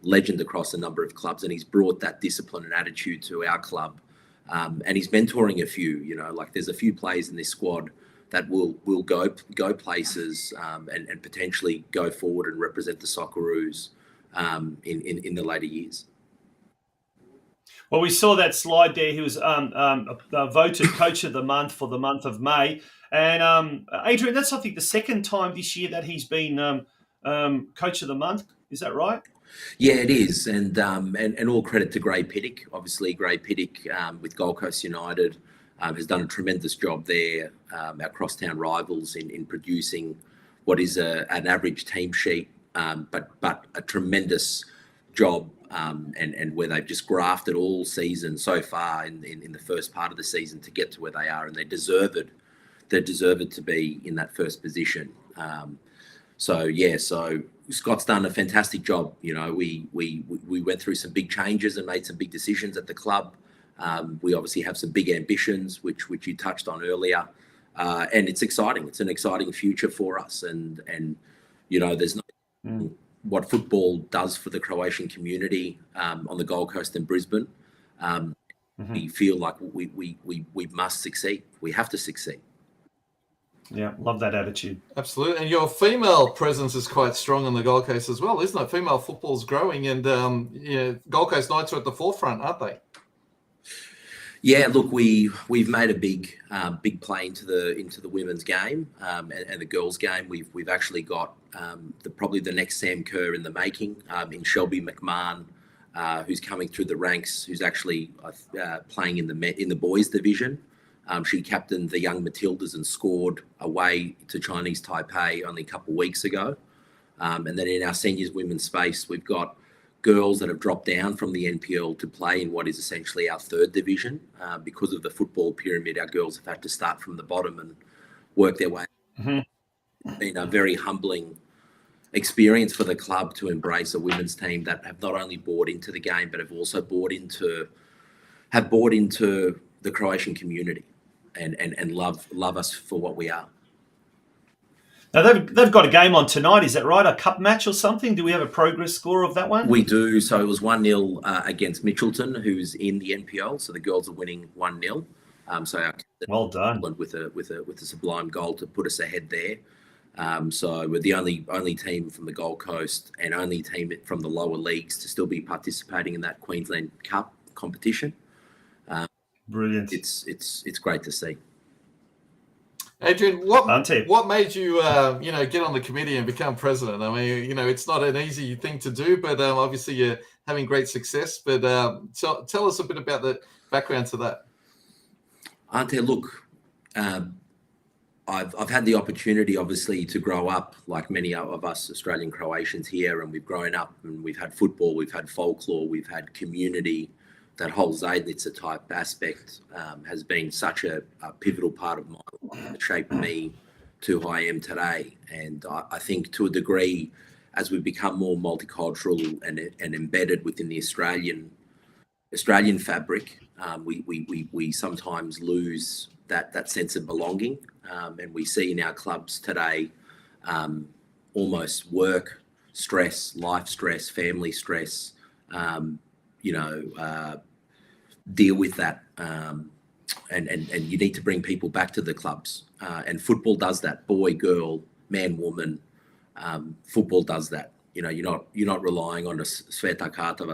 legend across a number of clubs. And he's brought that discipline and attitude to our club. And he's mentoring a few. There's a few players in this squad that will go places and potentially go forward and represent the Socceroos in the later years. Well, we saw that slide there. He was voted Coach of the Month for the month of May. And Adrian, that's, I think, the second time this year that he's been Coach of the Month. Is that right? Yeah, it is. And all credit to Gray Pittick. Obviously, Gray Pittick with Gold Coast United has done a tremendous job there, our crosstown rivals, in producing what is an average team sheet, but a tremendous job, and where they've just grafted all season so far in the first part of the season to get to where they are, and they deserve it. They deserve it to be in that first position. So Scott's done a fantastic job. We went through some big changes and made some big decisions at the club. We obviously have some big ambitions, which you touched on earlier, and it's exciting. It's an exciting future for us, and there's no what football does for the Croatian community on the Gold Coast and Brisbane. We feel like we must succeed. We have to succeed. Yeah, love that attitude. Absolutely. And your female presence is quite strong on the Gold Coast as well, isn't it? Female football's growing, and Gold Coast Knights are at the forefront, aren't they? Yeah, look, we've made a big play into the women's game and the girls' game. We've actually got probably the next Sam Kerr in the making in Shelby McMahon, who's coming through the ranks, who's actually playing in the boys' division. She captained the young Matildas and scored away to Chinese Taipei only a couple of weeks ago. And then in our seniors women's space, we've got girls that have dropped down from the NPL to play in what is essentially our third division. Because of the football pyramid, our girls have had to start from the bottom and work their way. Mm-hmm. It's been a very humbling experience for the club to embrace a women's team that have not only bought into the game, but have also bought into the Croatian community and love us for what we are. Now, they've got a game on tonight, is that right? A cup match or something? Do we have a progress score of that one? We do. So it was 1-0 against Mitchelton, who's in the NPL. So the girls are winning 1-0. So our well done with a sublime goal to put us ahead there. So we're the only team from the Gold Coast and only team from the lower leagues to still be participating in that Queensland Cup competition. Brilliant. It's great to see. Adrian, what Ante, what made you get on the committee and become president? I mean, it's not an easy thing to do, but obviously you're having great success. But tell us a bit about the background to that. Ante, look, I've had the opportunity, obviously, to grow up like many of us Australian Croatians here, and we've grown up and we've had football, we've had folklore, we've had community. That whole Zajednica type aspect has been such a pivotal part of my life that shaped me to who I am today. And I think to a degree, as we become more multicultural and embedded within the Australian fabric, we sometimes lose that sense of belonging. And we see in our clubs today almost work stress, life stress, family stress, deal with that, and you need to bring people back to the clubs, and football does that. Boy, girl, man, woman, football does that. You're not relying on a Sveta Karta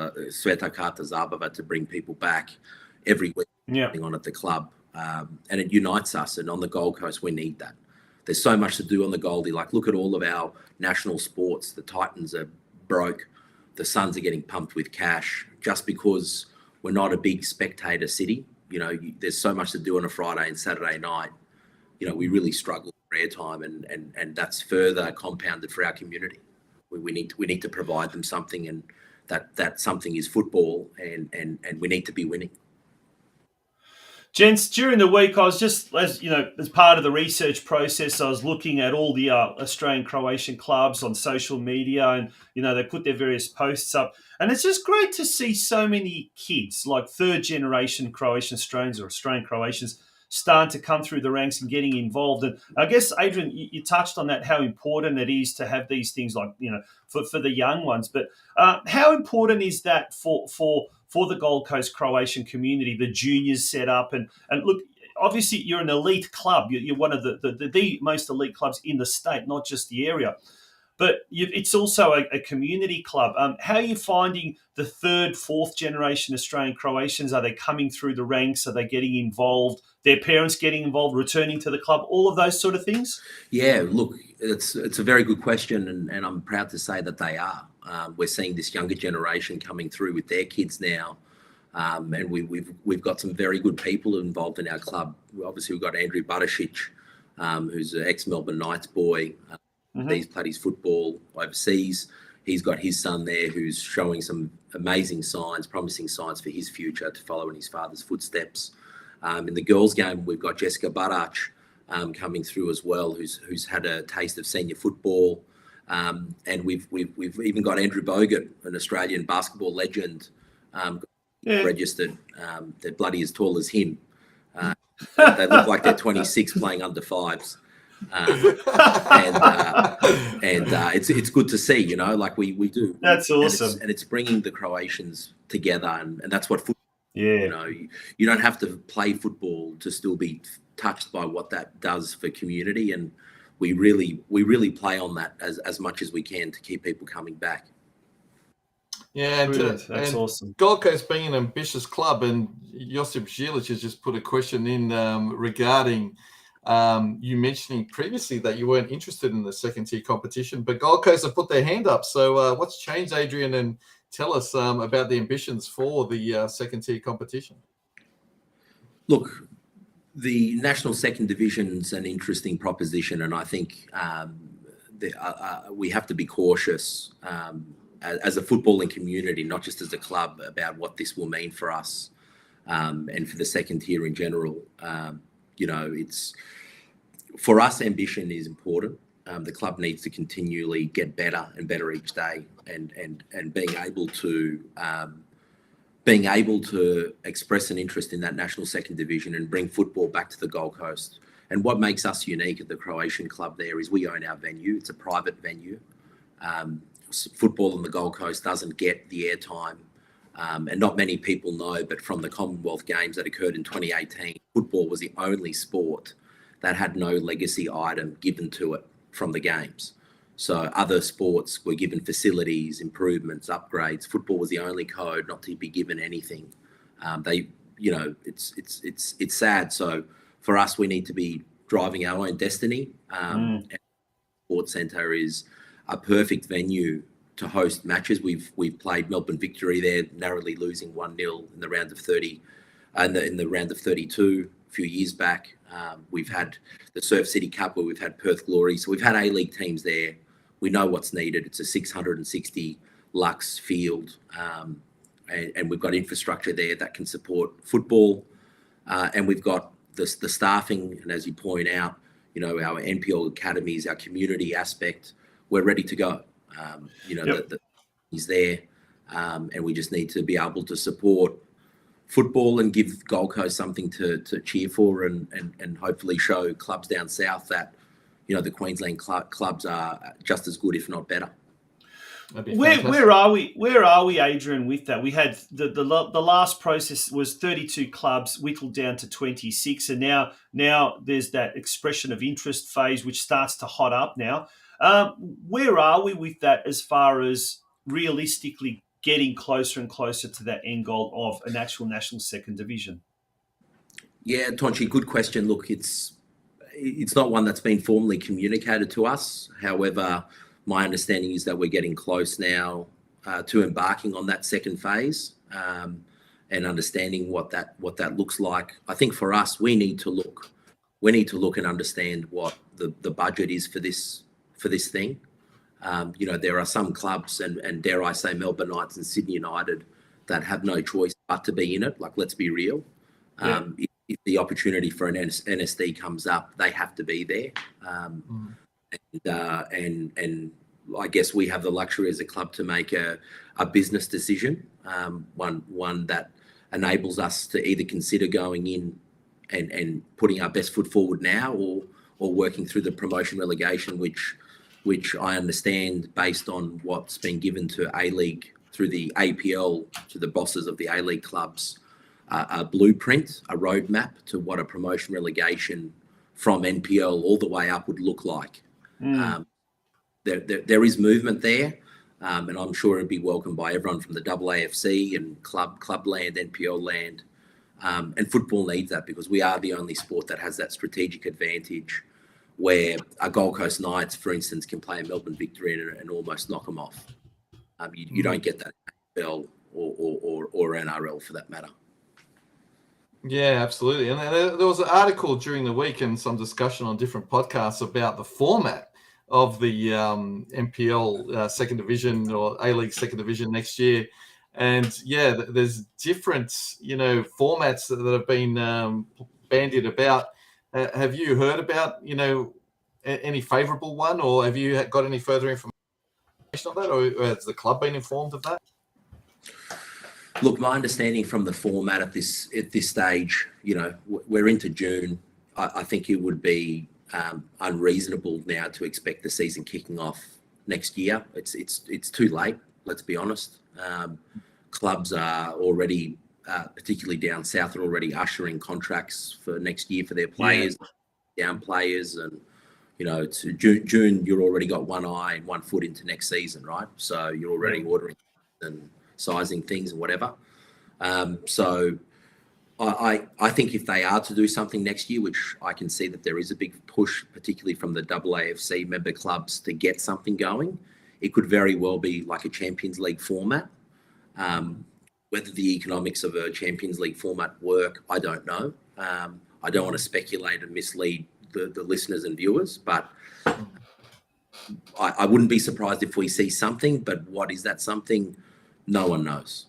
Zabava to bring people back every week. On at the club, and it unites us. And on the Gold Coast, we need that. There's so much to do on the Goldie. Like, look at all of our national sports. The Titans are broke. The Suns are getting pumped with cash just because we're not a big spectator city. There's so much to do on a Friday and Saturday night. We really struggle for airtime, and that's further compounded for our community. We need to provide them something, and that something is football, and we need to be winning. Gents, during the week, I was just, as part of the research process, I was looking at all the Australian Croatian clubs on social media, and, they put their various posts up. And it's just great to see so many kids, like third-generation Croatian Australians or Australian Croatians, starting to come through the ranks and getting involved. And I guess, Adrian, you touched on that, how important it is to have these things like, for the young ones. But how important is that for the Gold Coast Croatian community, the juniors set up? And look, obviously you're an elite club. You're one of the most elite clubs in the state, not just the area. But it's also a community club. How are you finding the third, fourth generation Australian Croatians? Are they coming through the ranks? Are they getting involved? Their parents getting involved, returning to the club, all of those sort of things? Yeah, look, it's a very good question, and I'm proud to say that they are. We're seeing this younger generation coming through with their kids now, and we've got some very good people involved in our club. Obviously, we've got Andrew Buttershich, who's an ex-Melbourne Knights boy. He's played his football overseas. He's got his son there who's showing some amazing signs, promising signs for his future to follow in his father's footsteps. In the girls' game, we've got Jessica Barac coming through as well, who's had a taste of senior football. And we've even got Andrew Bogut, an Australian basketball legend, registered. They're bloody as tall as him. They look like they're 26 playing under fives. It's good to see, like we do. That's awesome. And it's bringing the Croatians together, and that's what football. Yeah. You don't have to play football to still be touched by what that does for community, and we really play on that as much as we can to keep people coming back. Yeah, Brilliant. That's and awesome. Gold Coast being an ambitious club, and Josip Zilic has just put a question in regarding you mentioning previously that you weren't interested in the second-tier competition, but Gold Coast have put their hand up. So what's changed, Adrian? And tell us about the ambitions for the second-tier competition. Look, the national second division's an interesting proposition, and I think we have to be cautious as a footballing community, not just as a club, about what this will mean for us and for the second tier in general. It's for us, ambition is important. The club needs to continually get better and better each day, and being able to express an interest in that national second division and bring football back to the Gold Coast. And what makes us unique at the Croatian club there is we own our venue. It's a private venue. Football on the Gold Coast doesn't get the airtime, and not many people know, but from the Commonwealth Games that occurred in 2018, football was the only sport that had no legacy item given to it from the games. So other sports were given facilities, improvements, upgrades. Football was the only code not to be given anything. It's sad. So for us, we need to be driving our own destiny. And Sports Centre is a perfect venue to host matches. We've played Melbourne Victory there, narrowly losing 1-0 in the round of 30, in the round of 32 a few years back. We've had the Surf City Cup where we've had Perth Glory. So we've had A-League teams there. We know what's needed. It's a 660 lux field, and we've got infrastructure there that can support football, and we've got the staffing, and as you point out, our NPL academies, our community aspect, we're ready to go. He's there, and we just need to be able to support football and give Gold Coast something to cheer for, and hopefully show clubs down south that the Queensland clubs are just as good, if not better. Where are we, Adrian, with that? We had the last process was 32 clubs whittled down to 26, and now there's that expression of interest phase which starts to hot up now. Where are we with that as far as realistically getting closer and closer to that end goal of an actual national second division? Yeah, Tonci, good question. Look, it's not one that's been formally communicated to us. However, my understanding is that we're getting close now to embarking on that second phase, and understanding what that looks like. I think for us, we need to look and understand what the budget is for this thing. There are some clubs, and dare I say Melbourne Knights and Sydney United, that have no choice but to be in it. Like, let's be real. Yeah. If the opportunity for an NSD comes up, they have to be there. And I guess we have the luxury as a club to make a business decision, one that enables us to either consider going in and putting our best foot forward now, or working through the promotion relegation, which I understand, based on what's been given to A-League through the APL, to the bosses of the A-League clubs, a blueprint, a roadmap to what a promotion relegation from NPL all the way up would look like. There is movement there, and I'm sure it'd be welcomed by everyone from the AAFC and club land, NPL land, and football needs that, because we are the only sport that has that strategic advantage, where a Gold Coast Knights, for instance, can play a Melbourne Victory and almost knock them off. You don't get that in NPL or NRL for that matter. Yeah, absolutely. And there was an article during the week and some discussion on different podcasts about the format of the NPL second division, or A-League second division next year. And yeah, there's different, formats that have been bandied about. Have you heard about, any favourable one, or have you got any further information on that, or has the club been informed of that? Look, my understanding from the format at this stage, we're into June. I think it would be unreasonable now to expect the season kicking off next year. It's too late. Let's be honest. Clubs are already, particularly down south, are already ushering contracts for next year for their players, down players, and it's June. You've already got one eye and one foot into next season, right? So you're already ordering, and sizing things and whatever. So I think if they are to do something next year, which I can see that there is a big push, particularly from the AAFC member clubs to get something going, it could very well be like a Champions League format. Whether the economics of a Champions League format work, I don't know. I don't want to speculate and mislead the listeners and viewers, but I wouldn't be surprised if we see something, but what is that something? No one knows.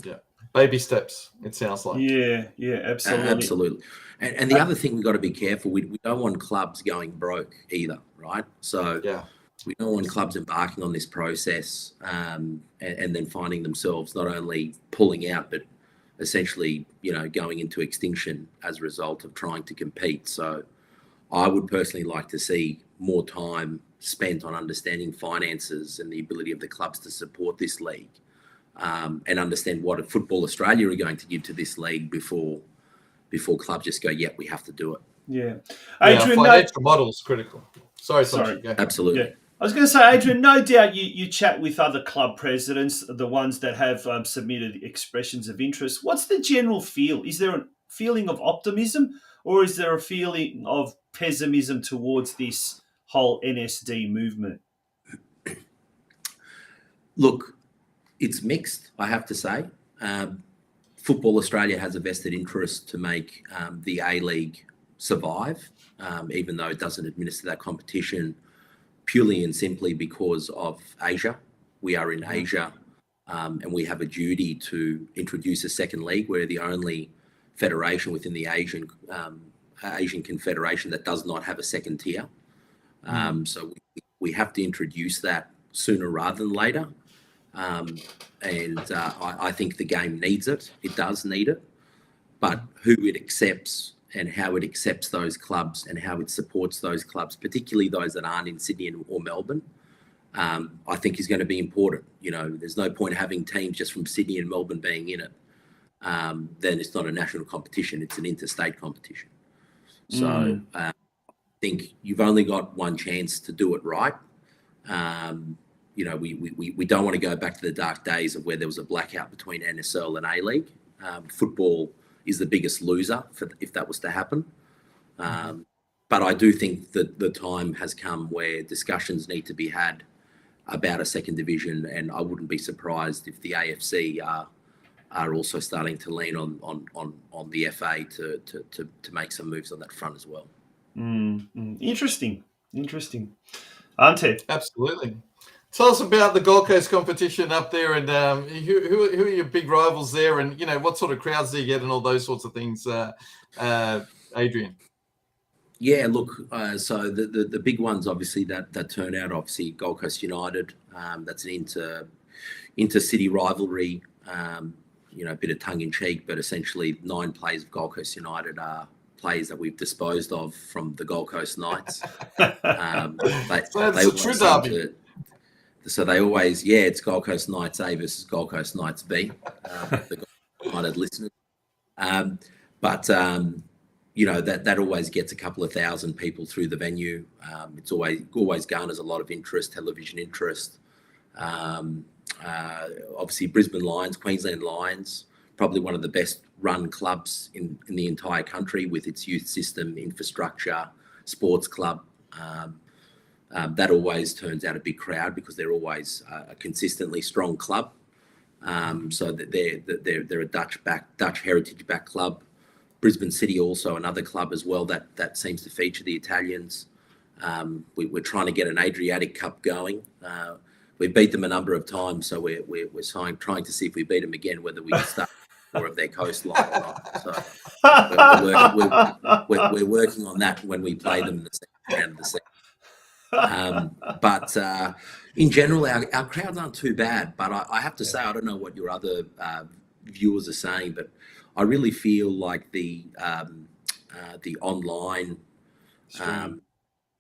Yeah. Baby steps, it sounds like. Yeah, absolutely. Absolutely. And the other thing we've got to be careful, we don't want clubs going broke either, right? So we don't want clubs embarking on this process and then finding themselves not only pulling out, but essentially, going into extinction as a result of trying to compete. So I would personally like to see more time spent on understanding finances and the ability of the clubs to support this league. And understand what Football Australia are going to give to this league before clubs just go, we have to do it. Yeah. Adrian, financial model's critical. Sorry. Absolutely. Yeah. I was going to say, Adrian, no doubt you chat with other club presidents, the ones that have submitted expressions of interest. What's the general feel? Is there a feeling of optimism, or is there a feeling of pessimism towards this whole NSD movement? Look, it's mixed, I have to say. Football Australia has a vested interest to make the A-League survive, even though it doesn't administer that competition purely and simply because of Asia. We are in Asia, and we have a duty to introduce a second league. We're the only federation within the Asian Confederation that does not have a second tier. So we have to introduce that sooner rather than later. I think the game needs it. It does need it. But who it accepts and how it accepts those clubs and how it supports those clubs, particularly those that aren't in Sydney or Melbourne, I think is going to be important. There's no point having teams just from Sydney and Melbourne being in it. Then it's not a national competition. It's an interstate competition. So I think you've only got one chance to do it right. We don't want to go back to the dark days of where there was a blackout between NSL and A-League. Football is the biggest loser if that was to happen. But I do think that the time has come where discussions need to be had about a second division, and I wouldn't be surprised if the AFC are also starting to lean on the FA to make some moves on that front as well. Interesting. Ante? Absolutely. Tell us about the Gold Coast competition up there, and who are your big rivals there, and what sort of crowds do you get, and all those sorts of things, Adrian? Yeah, look, so the big ones, obviously, that turn out, obviously, Gold Coast United. That's an inter-city rivalry, a bit of tongue-in-cheek, but essentially 9 players of Gold Coast United are players that we've disposed of from the Gold Coast Knights. That's a true derby. So they always, it's Gold Coast Knights A versus Gold Coast Knights B, the Gold Coast United listeners. But that always gets a couple of thousand people through the venue. It's always garners a lot of interest, television interest. Obviously, Brisbane Lions, Queensland Lions, probably one of the best run clubs in the entire country with its youth system, infrastructure, sports club. That always turns out a big crowd because they're always a consistently strong club. So that they're a Dutch heritage-backed club. Brisbane City also another club as well that seems to feature the Italians. We're trying to get an Adriatic Cup going. We beat them a number of times, so we're trying to see if we beat them again, whether we can start more of their coastline or not. So we're working on that when we play them in the second round of the season. But in general, our crowds aren't too bad. But I have to say, I don't know what your other viewers are saying, but I really feel like the online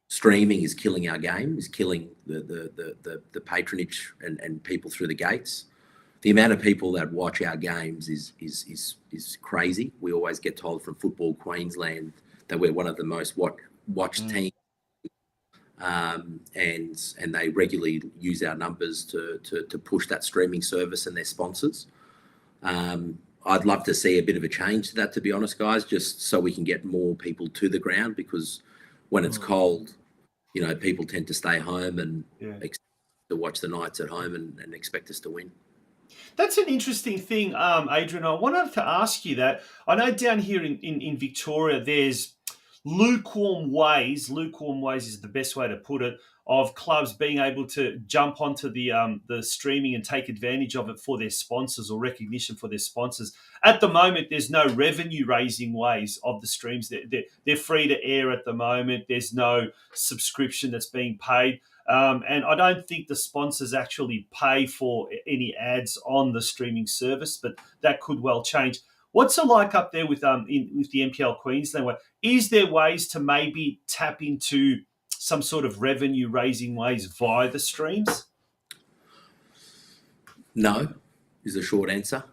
streaming is killing our game, is killing the patronage and people through the gates. The amount of people that watch our games is crazy. We always get told from Football Queensland that we're one of the most watched teams. and they regularly use our numbers to push that streaming service and their sponsors. I'd love to see a bit of a change to that, to be honest, guys, just so we can get more people to the ground, because when it's cold, people tend to stay home and expect to watch the Knights at home and expect us to win. That's an interesting thing, Adrian. I wanted to ask you that. I know down here in Victoria, there's lukewarm ways is the best way to put it, of clubs being able to jump onto the streaming and take advantage of it for their sponsors, or recognition for their sponsors. At the moment, there's no revenue-raising ways of the streams. They're free to air at the moment. There's no subscription that's being paid. And I don't think the sponsors actually pay for any ads on the streaming service, but that could well change. What's it like up there with the NPL Queensland? Is there ways to maybe tap into some sort of revenue-raising ways via the streams? No, is the short answer.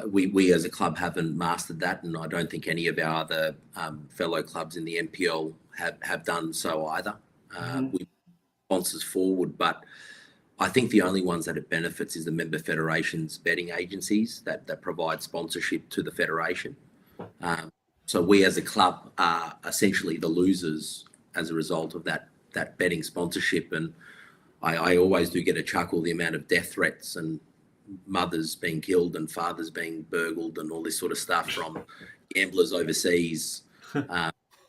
We as a club haven't mastered that, and I don't think any of our other fellow clubs in the NPL have done so either. We sponsors forward, but I think the only ones that it benefits is the member federations, betting agencies that provide sponsorship to the federation. So we as a club are essentially the losers as a result of that betting sponsorship. And I always do get a chuckle, the amount of death threats and mothers being killed and fathers being burgled and all this sort of stuff from gamblers overseas,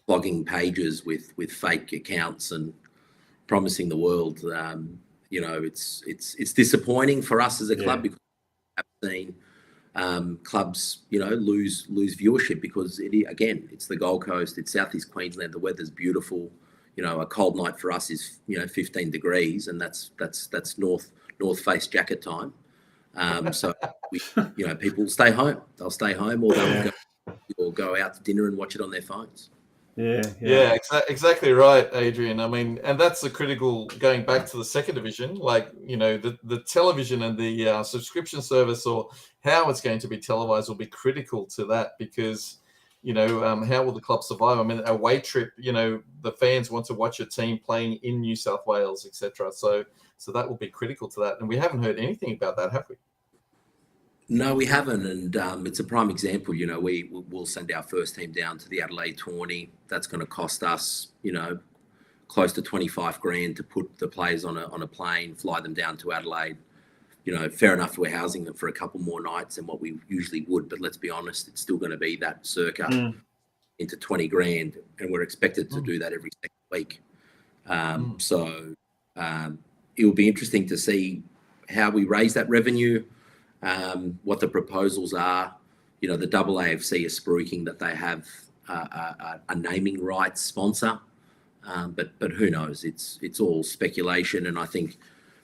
blogging pages with fake accounts and promising the world. It's disappointing for us as a club, because I've seen clubs, lose viewership because it's the Gold Coast, it's Southeast Queensland, the weather's beautiful. A cold night for us is 15 degrees, and that's north face jacket time. So people stay home. They'll stay home, or they'll go out to dinner and watch it on their phones. Yeah, exactly right, Adrian. I mean, and that's the critical, going back to the second division, the television and the subscription service, or how it's going to be televised, will be critical to that, because, how will the club survive? I mean, a away trip, the fans want to watch a team playing in New South Wales, etc. So that will be critical to that. And we haven't heard anything about that, have we? No, we haven't, and it's a prime example. We'll send our first team down to the Adelaide tourney. That's going to cost us, close to $25,000 to put the players on a plane, fly them down to Adelaide. Fair enough, we're housing them for a couple more nights than what we usually would, but let's be honest, it's still going to be that circa into $20,000, and we're expected to do that every second week. So it will be interesting to see how we raise that revenue. What the proposals are. The AAFC is spruiking that they have a naming rights sponsor, but who knows? It's all speculation, and I think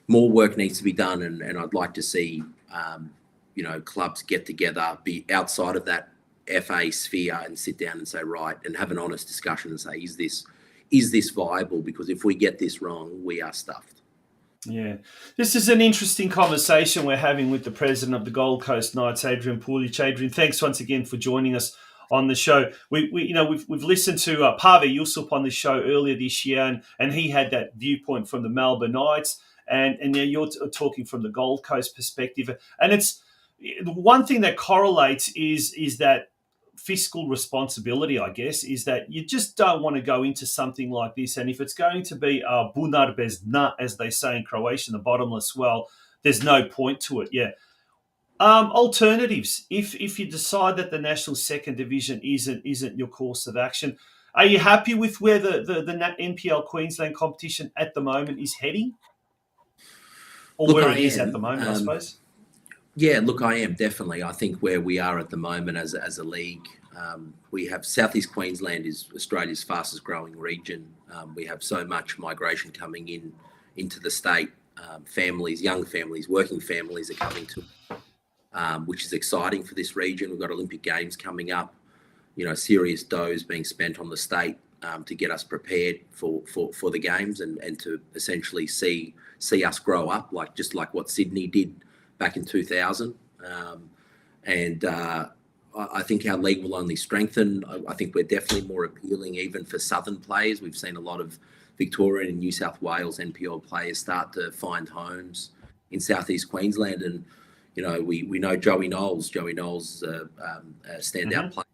more work needs to be done. And I'd like to see clubs get together, be outside of that FA sphere, and sit down and say, right, and have an honest discussion and say, is this viable? Because if we get this wrong, we are stuffed. Yeah, this is an interesting conversation we're having with the president of the Gold Coast Knights, Adrian Puljich. Adrian, thanks once again for joining us on the show. We've listened to Pavel Yusuf on the show earlier this year, and he had that viewpoint from the Melbourne Knights, and now you're talking from the Gold Coast perspective. And it's one thing that correlates is that fiscal responsibility, I guess, is that you just don't want to go into something like this. And if it's going to be bunar bez dna, as they say in Croatian, the bottomless well, there's no point to it. Yeah. Alternatives. If you decide that the national second division isn't your course of action, are you happy with where the NPL Queensland competition at the moment is heading? Or where it is at the moment, I suppose? Yeah, look, I am definitely. I think where we are at the moment as a league, we have Southeast Queensland is Australia's fastest growing region. We have so much migration coming into the state. Families, young families, working families are coming to, which is exciting for this region. We've got Olympic Games coming up. Serious doughs being spent on the state to get us prepared for the games and to essentially see us grow up, just like what Sydney did back in 2000. I think our league will only strengthen. I think we're definitely more appealing even for southern players. We've seen a lot of Victorian and New South Wales NPL players start to find homes in southeast Queensland. And, you know, we know Joey Knowles. Joey Knowles, a standout player,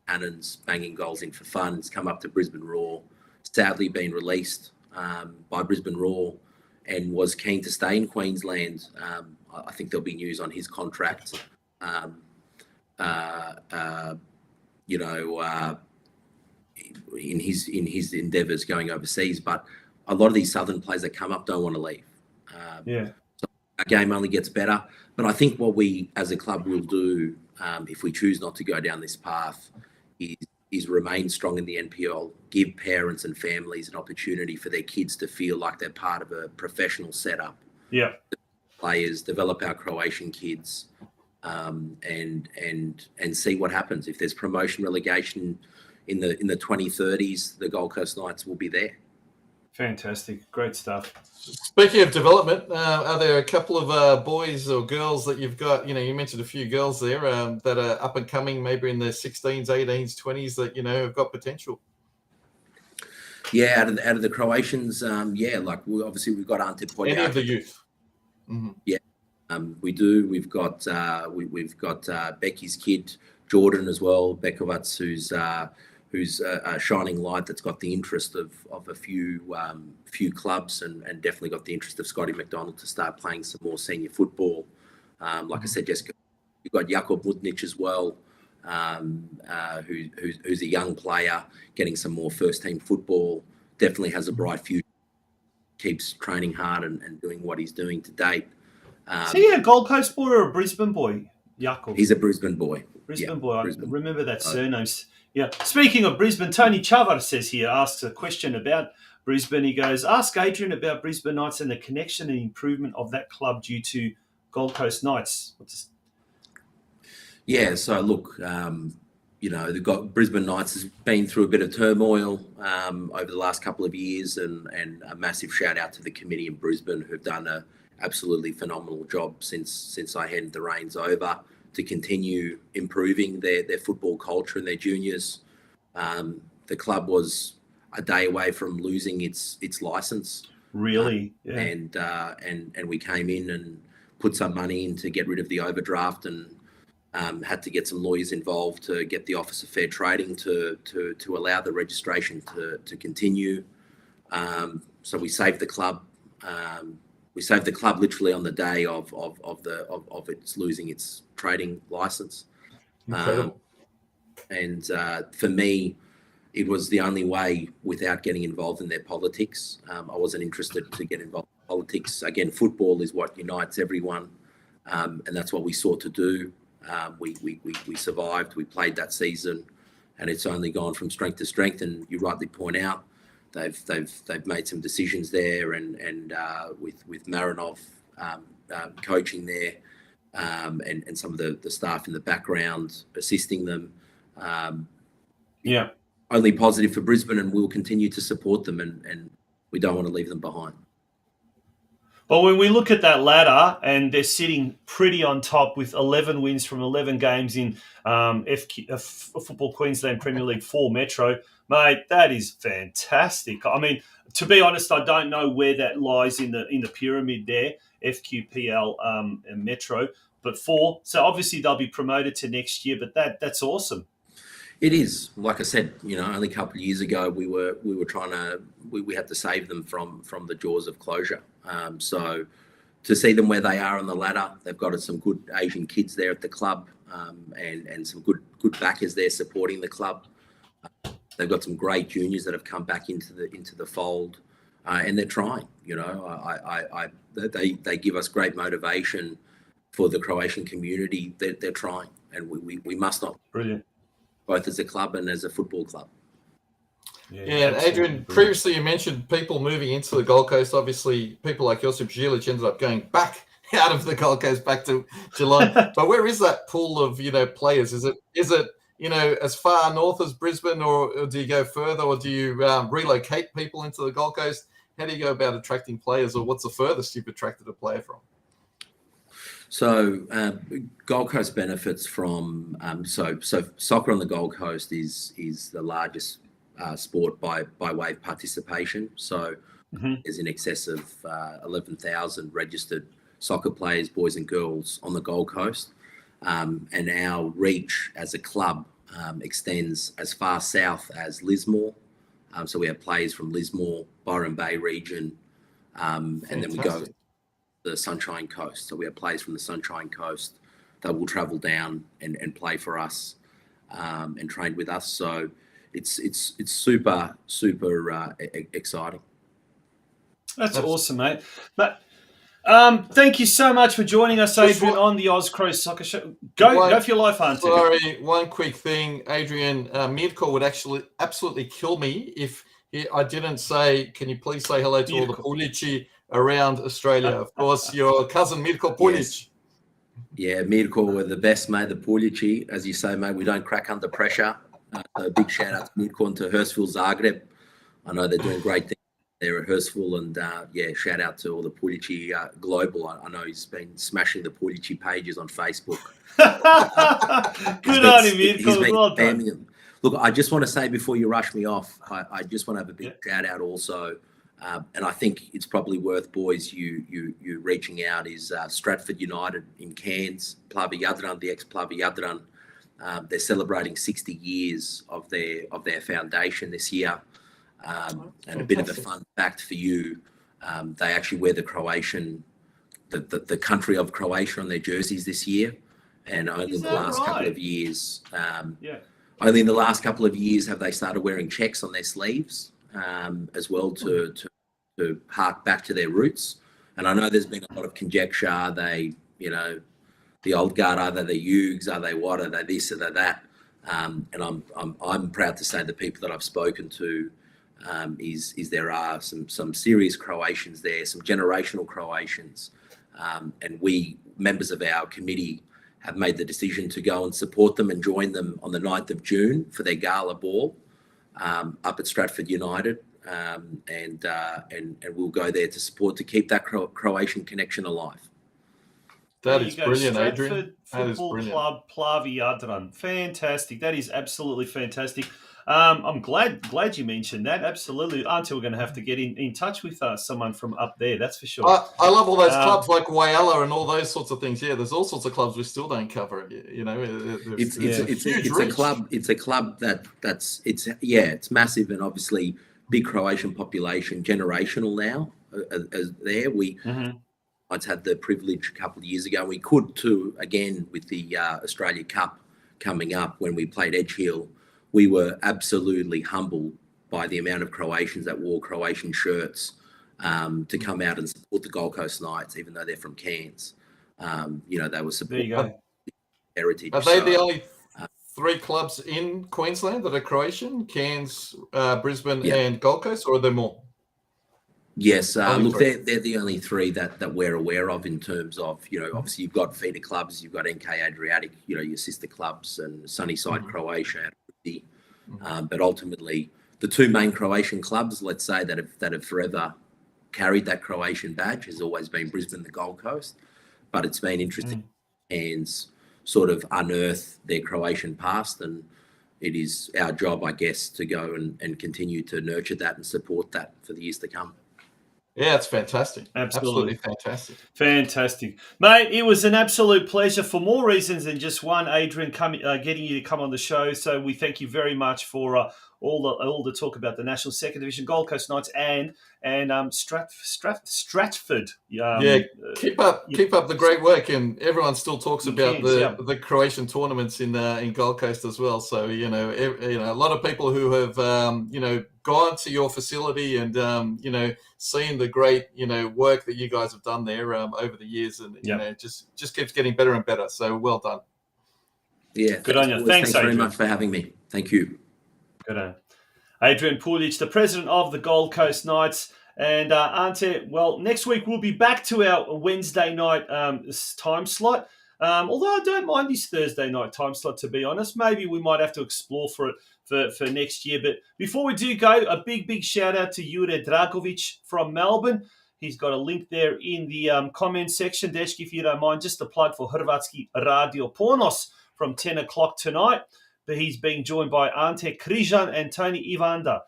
cannons, banging goals in for fun. He's come up to Brisbane Roar, sadly been released by Brisbane Roar, and was keen to stay in Queensland. I think there'll be news on his contract. In his endeavours going overseas, but a lot of these southern players that come up don't want to leave. So our game only gets better. But I think what we as a club will do, if we choose not to go down this path, is remain strong in the NPL, give parents and families an opportunity for their kids to feel like they're part of a professional setup. Yeah, players, develop our Croatian kids, and see what happens. If there's promotion relegation in the 2030s, the Gold Coast Knights will be there. Fantastic, great stuff. Speaking of development, are there a couple of boys or girls that you've got? You know, you mentioned a few girls there that are up and coming, maybe in their 16s, 18s, 20s, that, you know, have got potential. Yeah, out of the Croatians, like we've got Ante and Tonci. Any of the youth? Mm-hmm. Yeah, we do. We've got Becky's kid Jordan as well, Bekovac, who's a shining light that's got the interest of a few clubs, and definitely got the interest of Scotty McDonald to start playing some more senior football. Like I said, Jessica, you've got Jakub Mutnic as well, who's a young player getting some more first team football. Definitely has a bright future. Keeps training hard and doing what he's doing to date. Is he a Gold Coast boy or a Brisbane boy, Jakub? He's a Brisbane boy. Brisbane boy. Brisbane. I remember that surname. Yeah. Speaking of Brisbane, Tony Chavar says here, asks a question about Brisbane. He goes, ask Adrian about Brisbane Knights and the connection and improvement of that club due to Gold Coast Knights. Yeah, so look, Brisbane Knights has been through a bit of turmoil over the last couple of years, and a massive shout out to the committee in Brisbane, who've done a absolutely phenomenal job since I handed the reins over to continue improving their football culture and their juniors. The club was a day away from losing its license. Really? Yeah. And we came in and put some money in to get rid of the overdraft, and had to get some lawyers involved to get the Office of Fair Trading to allow the registration to continue. So we saved the club. We saved the club literally on the day of its losing its trading license. Incredible. For me, it was the only way without getting involved in their politics. I wasn't interested to get involved in politics. Again, football is what unites everyone, and that's what we sought to do. We survived. We played that season, and it's only gone from strength to strength. And you rightly point out, they've made some decisions there, and with Marinov coaching there, and some of the staff in the background assisting them. Only positive for Brisbane, and we'll continue to support them, and we don't want to leave them behind. But when we look at that ladder, and they're sitting pretty on top with 11 wins from 11 games in Football Queensland Premier League 4 Metro, mate, that is fantastic. I mean, to be honest, I don't know where that lies in the pyramid there, FQPL and Metro, but 4. So obviously they'll be promoted to next year, but that's awesome. It is. Like I said, only a couple of years ago, we were trying to, we had to save them from the jaws of closure. So to see them where they are on the ladder, they've got some good Asian kids there at the club, and some good backers there supporting the club. They've got some great juniors that have come back into the fold, and they're trying. They give us great motivation for the Croatian community. They're trying, and we must not. Brilliant. Both as a club and as a football club. Yeah, Adrian, previously you mentioned people moving into the Gold Coast. Obviously, people like Josip Zilic ended up going back out of the Gold Coast back to Geelong. But where is that pool of players? Is it as far north as Brisbane, or do you go further, or do you relocate people into the Gold Coast? How do you go about attracting players, or what's the furthest you've attracted a player from? So Gold Coast benefits from so soccer on the Gold Coast is the largest sport by way of participation. So there's in excess of 11,000 registered soccer players, boys and girls, on the Gold Coast. And our reach as a club extends as far south as Lismore. So we have players from Lismore, Byron Bay region, and then we go to the Sunshine Coast. So we have players from the Sunshine Coast that will travel down and play for us and train with us. So it's super exciting. That's awesome, mate. But thank you so much for joining us, Adrian, on the Oz Cro Soccer Show. Go for your life, Ante. Sorry, one quick thing, Adrian. Mirko would actually absolutely kill me if I didn't say, can you please say hello to all the Puljici around Australia? Of course, your cousin Mirko Puljic. Yes. Yeah, Mirko were the best, mate, the Puljici. As you say, mate, we don't crack under pressure. So a big shout out to Mirko and to Hurstville Zagreb. I know they're doing great things there at Hurstville, and shout out to all the Puljici Global. I know he's been smashing the Puljici pages on Facebook. Good on him, Mirko. Well done. Look, I just want to say before you rush me off, I just want to have a big shout out also, and I think it's probably worth, boys, you reaching out, is Stratford United in Cairns, Plava Yadran, the ex-Plava Yadran. They're celebrating 60 years of their foundation this year. And a bit of a fun fact for you, they actually wear the Croatian, the country of Croatia on their jerseys this year. And only in the last couple of years, only in the last couple of years have they started wearing checks on their sleeves as well to hark back to their roots. And I know there's been a lot of conjecture. Are they, the old guard, are they the Yugs? Are they what? Are they this? Are they that? And I'm proud to say the people that I've spoken to is there are some serious Croatians there, some generational Croatians, and we, members of our committee, have made the decision to go and support them and join them on the 9th of June for their gala ball up at Stratford United, and we'll go there to support, to keep that Croatian connection alive. That is brilliant, Stratford Adrian. That is Football brilliant. Club, Plava Yadran. Fantastic. That is absolutely fantastic. I'm glad you mentioned that. Absolutely. Ante, we're going to have to get in touch with someone from up there. That's for sure. I love all those clubs like Whyalla and all those sorts of things. Yeah, there's all sorts of clubs we still don't cover. It's a club it's massive, and obviously big Croatian population, generational now. There we. I'd had the privilege a couple of years ago. We could too, again, with the Australia Cup coming up when we played Edgehill. We were absolutely humbled by the amount of Croatians that wore Croatian shirts to come out and support the Gold Coast Knights, even though they're from Cairns. They were supporting heritage. Are they the only 3 clubs in Queensland that are Croatian? Cairns, Brisbane and Gold Coast, or are there more? Yes, look, they're the only 3 that we're aware of in terms of, obviously you've got feeder clubs, you've got NK Adriatic, your sister clubs, and Sunnyside Croatia. But ultimately, the 2 main Croatian clubs, let's say, that have forever carried that Croatian badge has always been Brisbane and the Gold Coast. But it's been interesting and sort of unearth their Croatian past, and it is our job, I guess, to go and continue to nurture that and support that for the years to come. Yeah, it's fantastic. Absolutely fantastic. Fantastic. Mate, it was an absolute pleasure for more reasons than just one, Adrian, getting you to come on the show. So we thank you very much for all the talk about the National Second Division, Gold Coast Knights, and Stratford. Keep up the great work, and everyone still talks about the Croatian tournaments in Gold Coast as well. So a lot of people who have gone to your facility and seen the great work that you guys have done there over the years, and just keeps getting better and better. So well done. Yeah, good on you. Thanks very much for having me. Thank you. Good on. Adrian Puljic, the president of the Gold Coast Knights. And Ante, well, next week we'll be back to our Wednesday night time slot. Although I don't mind this Thursday night time slot, to be honest. Maybe we might have to explore for it for next year. But before we do go, a big shout out to Jure Dragovic from Melbourne. He's got a link there in the comment section. Deshki, if you don't mind, just a plug for Hrvatski Radio Ponos from 10 o'clock tonight. but he's being joined by Ante, Krijan, and Tony Ivanda.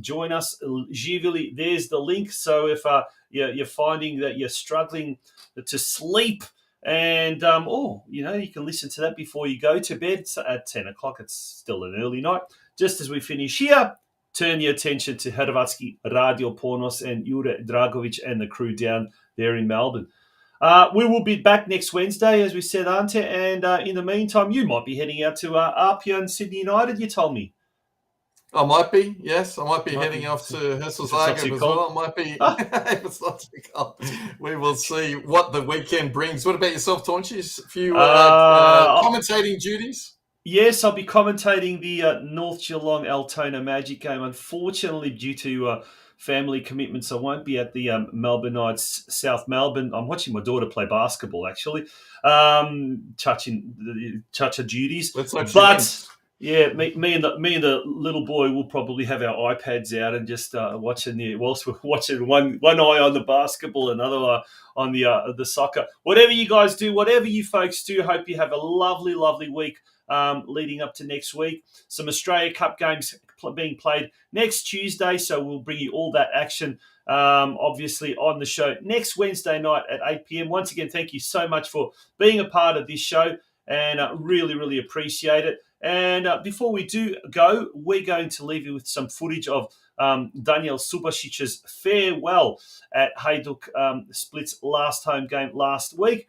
Join us, živjeli. There's the link. So if you're finding that you're struggling to sleep, and you can listen to that before you go to bed. It's at 10 o'clock. It's still an early night. Just as we finish here, turn your attention to Hrvatski Radio Ponos and Jure Dragovic and the crew down there in Melbourne. We will be back next Wednesday, as we said, Ante. And in the meantime, you might be heading out to ADRIAN Sydney United, you told me. I might be, yes. I might be heading off to Herselzagreb as well. I might be, if it's not too cold. We will see what the weekend brings. What about yourself, Tonci? A few commentating duties? Yes, I'll be commentating the North Geelong Altona Magic game. Unfortunately, due to family commitments, I won't be at the Melbourne Knights South Melbourne. I'm watching my daughter play basketball, actually. Chacha duties. But yeah, me and the little boy will probably have our iPads out and just watching whilst we're watching one eye on the basketball, another eye on the soccer. Whatever you guys do, whatever you folks do, hope you have a lovely, lovely week leading up to next week. Some Australia Cup games being played next Tuesday, so we'll bring you all that action, obviously, on the show next Wednesday night at 8 p.m. Once again, thank you so much for being a part of this show, and really, really appreciate it. And before we do go, we're going to leave you with some footage of Daniel Subasic's farewell at Hajduk Split's last home game last week,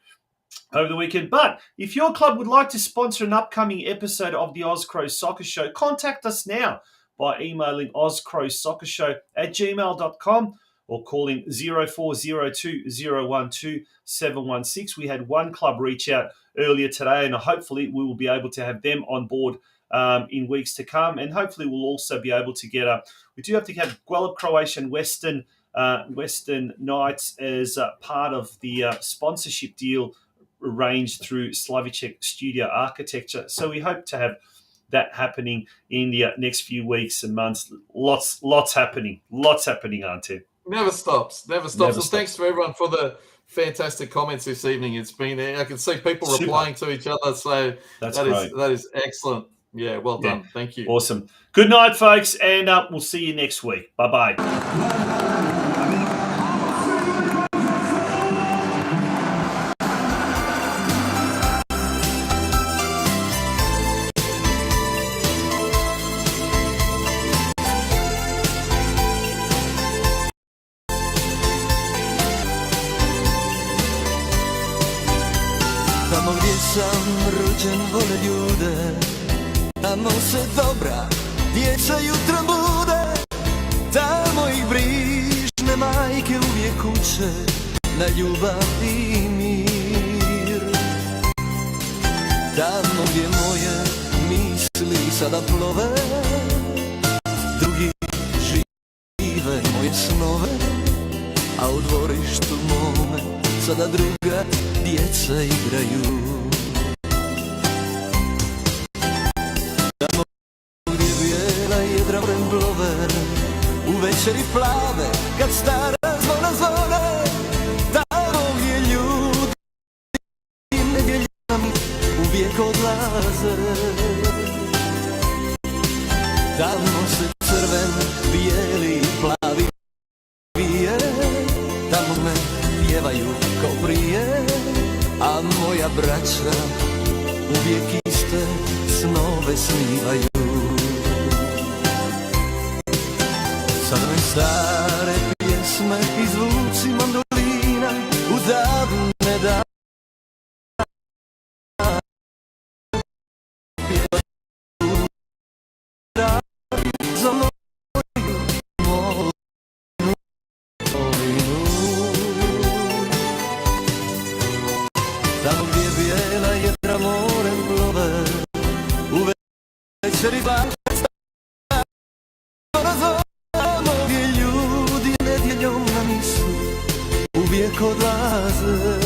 over the weekend. But if your club would like to sponsor an upcoming episode of the Oz Cro Soccer Show, contact us now by emailing ozcrosoccershow@gmail.com or calling 0402 012 716. We had one club reach out earlier today, and hopefully we will be able to have them on board in weeks to come. And hopefully we'll also be able to get we do have to have Guelph, Croatia and Western Knights as part of the sponsorship deal arranged through Slavicek Studio Architecture. So we hope to have that happening in the next few weeks and months. Lots happening, Ante. Never stops. And thanks to everyone for the fantastic comments this evening. It's been, I can see people replying to each other, so that is excellent. Yeah, well done. Thank you. Awesome. Good night, folks, and we'll see you next week. Bye-bye. Tamo gdje sam rođen vole ljude, tamo se dobra djeca jutro bude, tamo ih brižne majke uvijek uče na ljubav i mir. Tamo gdje moje misli sada plove, drugi žive moje snove, a u dvorištu mome sada druga djeca igraju. Tamo gdje bijela jedra morem plove, u večeri plave kad stara zvona zvone, tamo gdje ljudi nedjeljama uvijek odlaze. Tamo se crven, bijeli, plavi vije, tamo me pjevaju kao prije, a moja braća uvijek iste snove snivaju. Sad me stare pjesme i zvuci mandolina u davne dane pjevaju za moju molnu dolinu. Tamo gdje bijela jedra morem plove, u večeri plače tamo gdje ljudi nedjeljom na misu uvijek odlaze.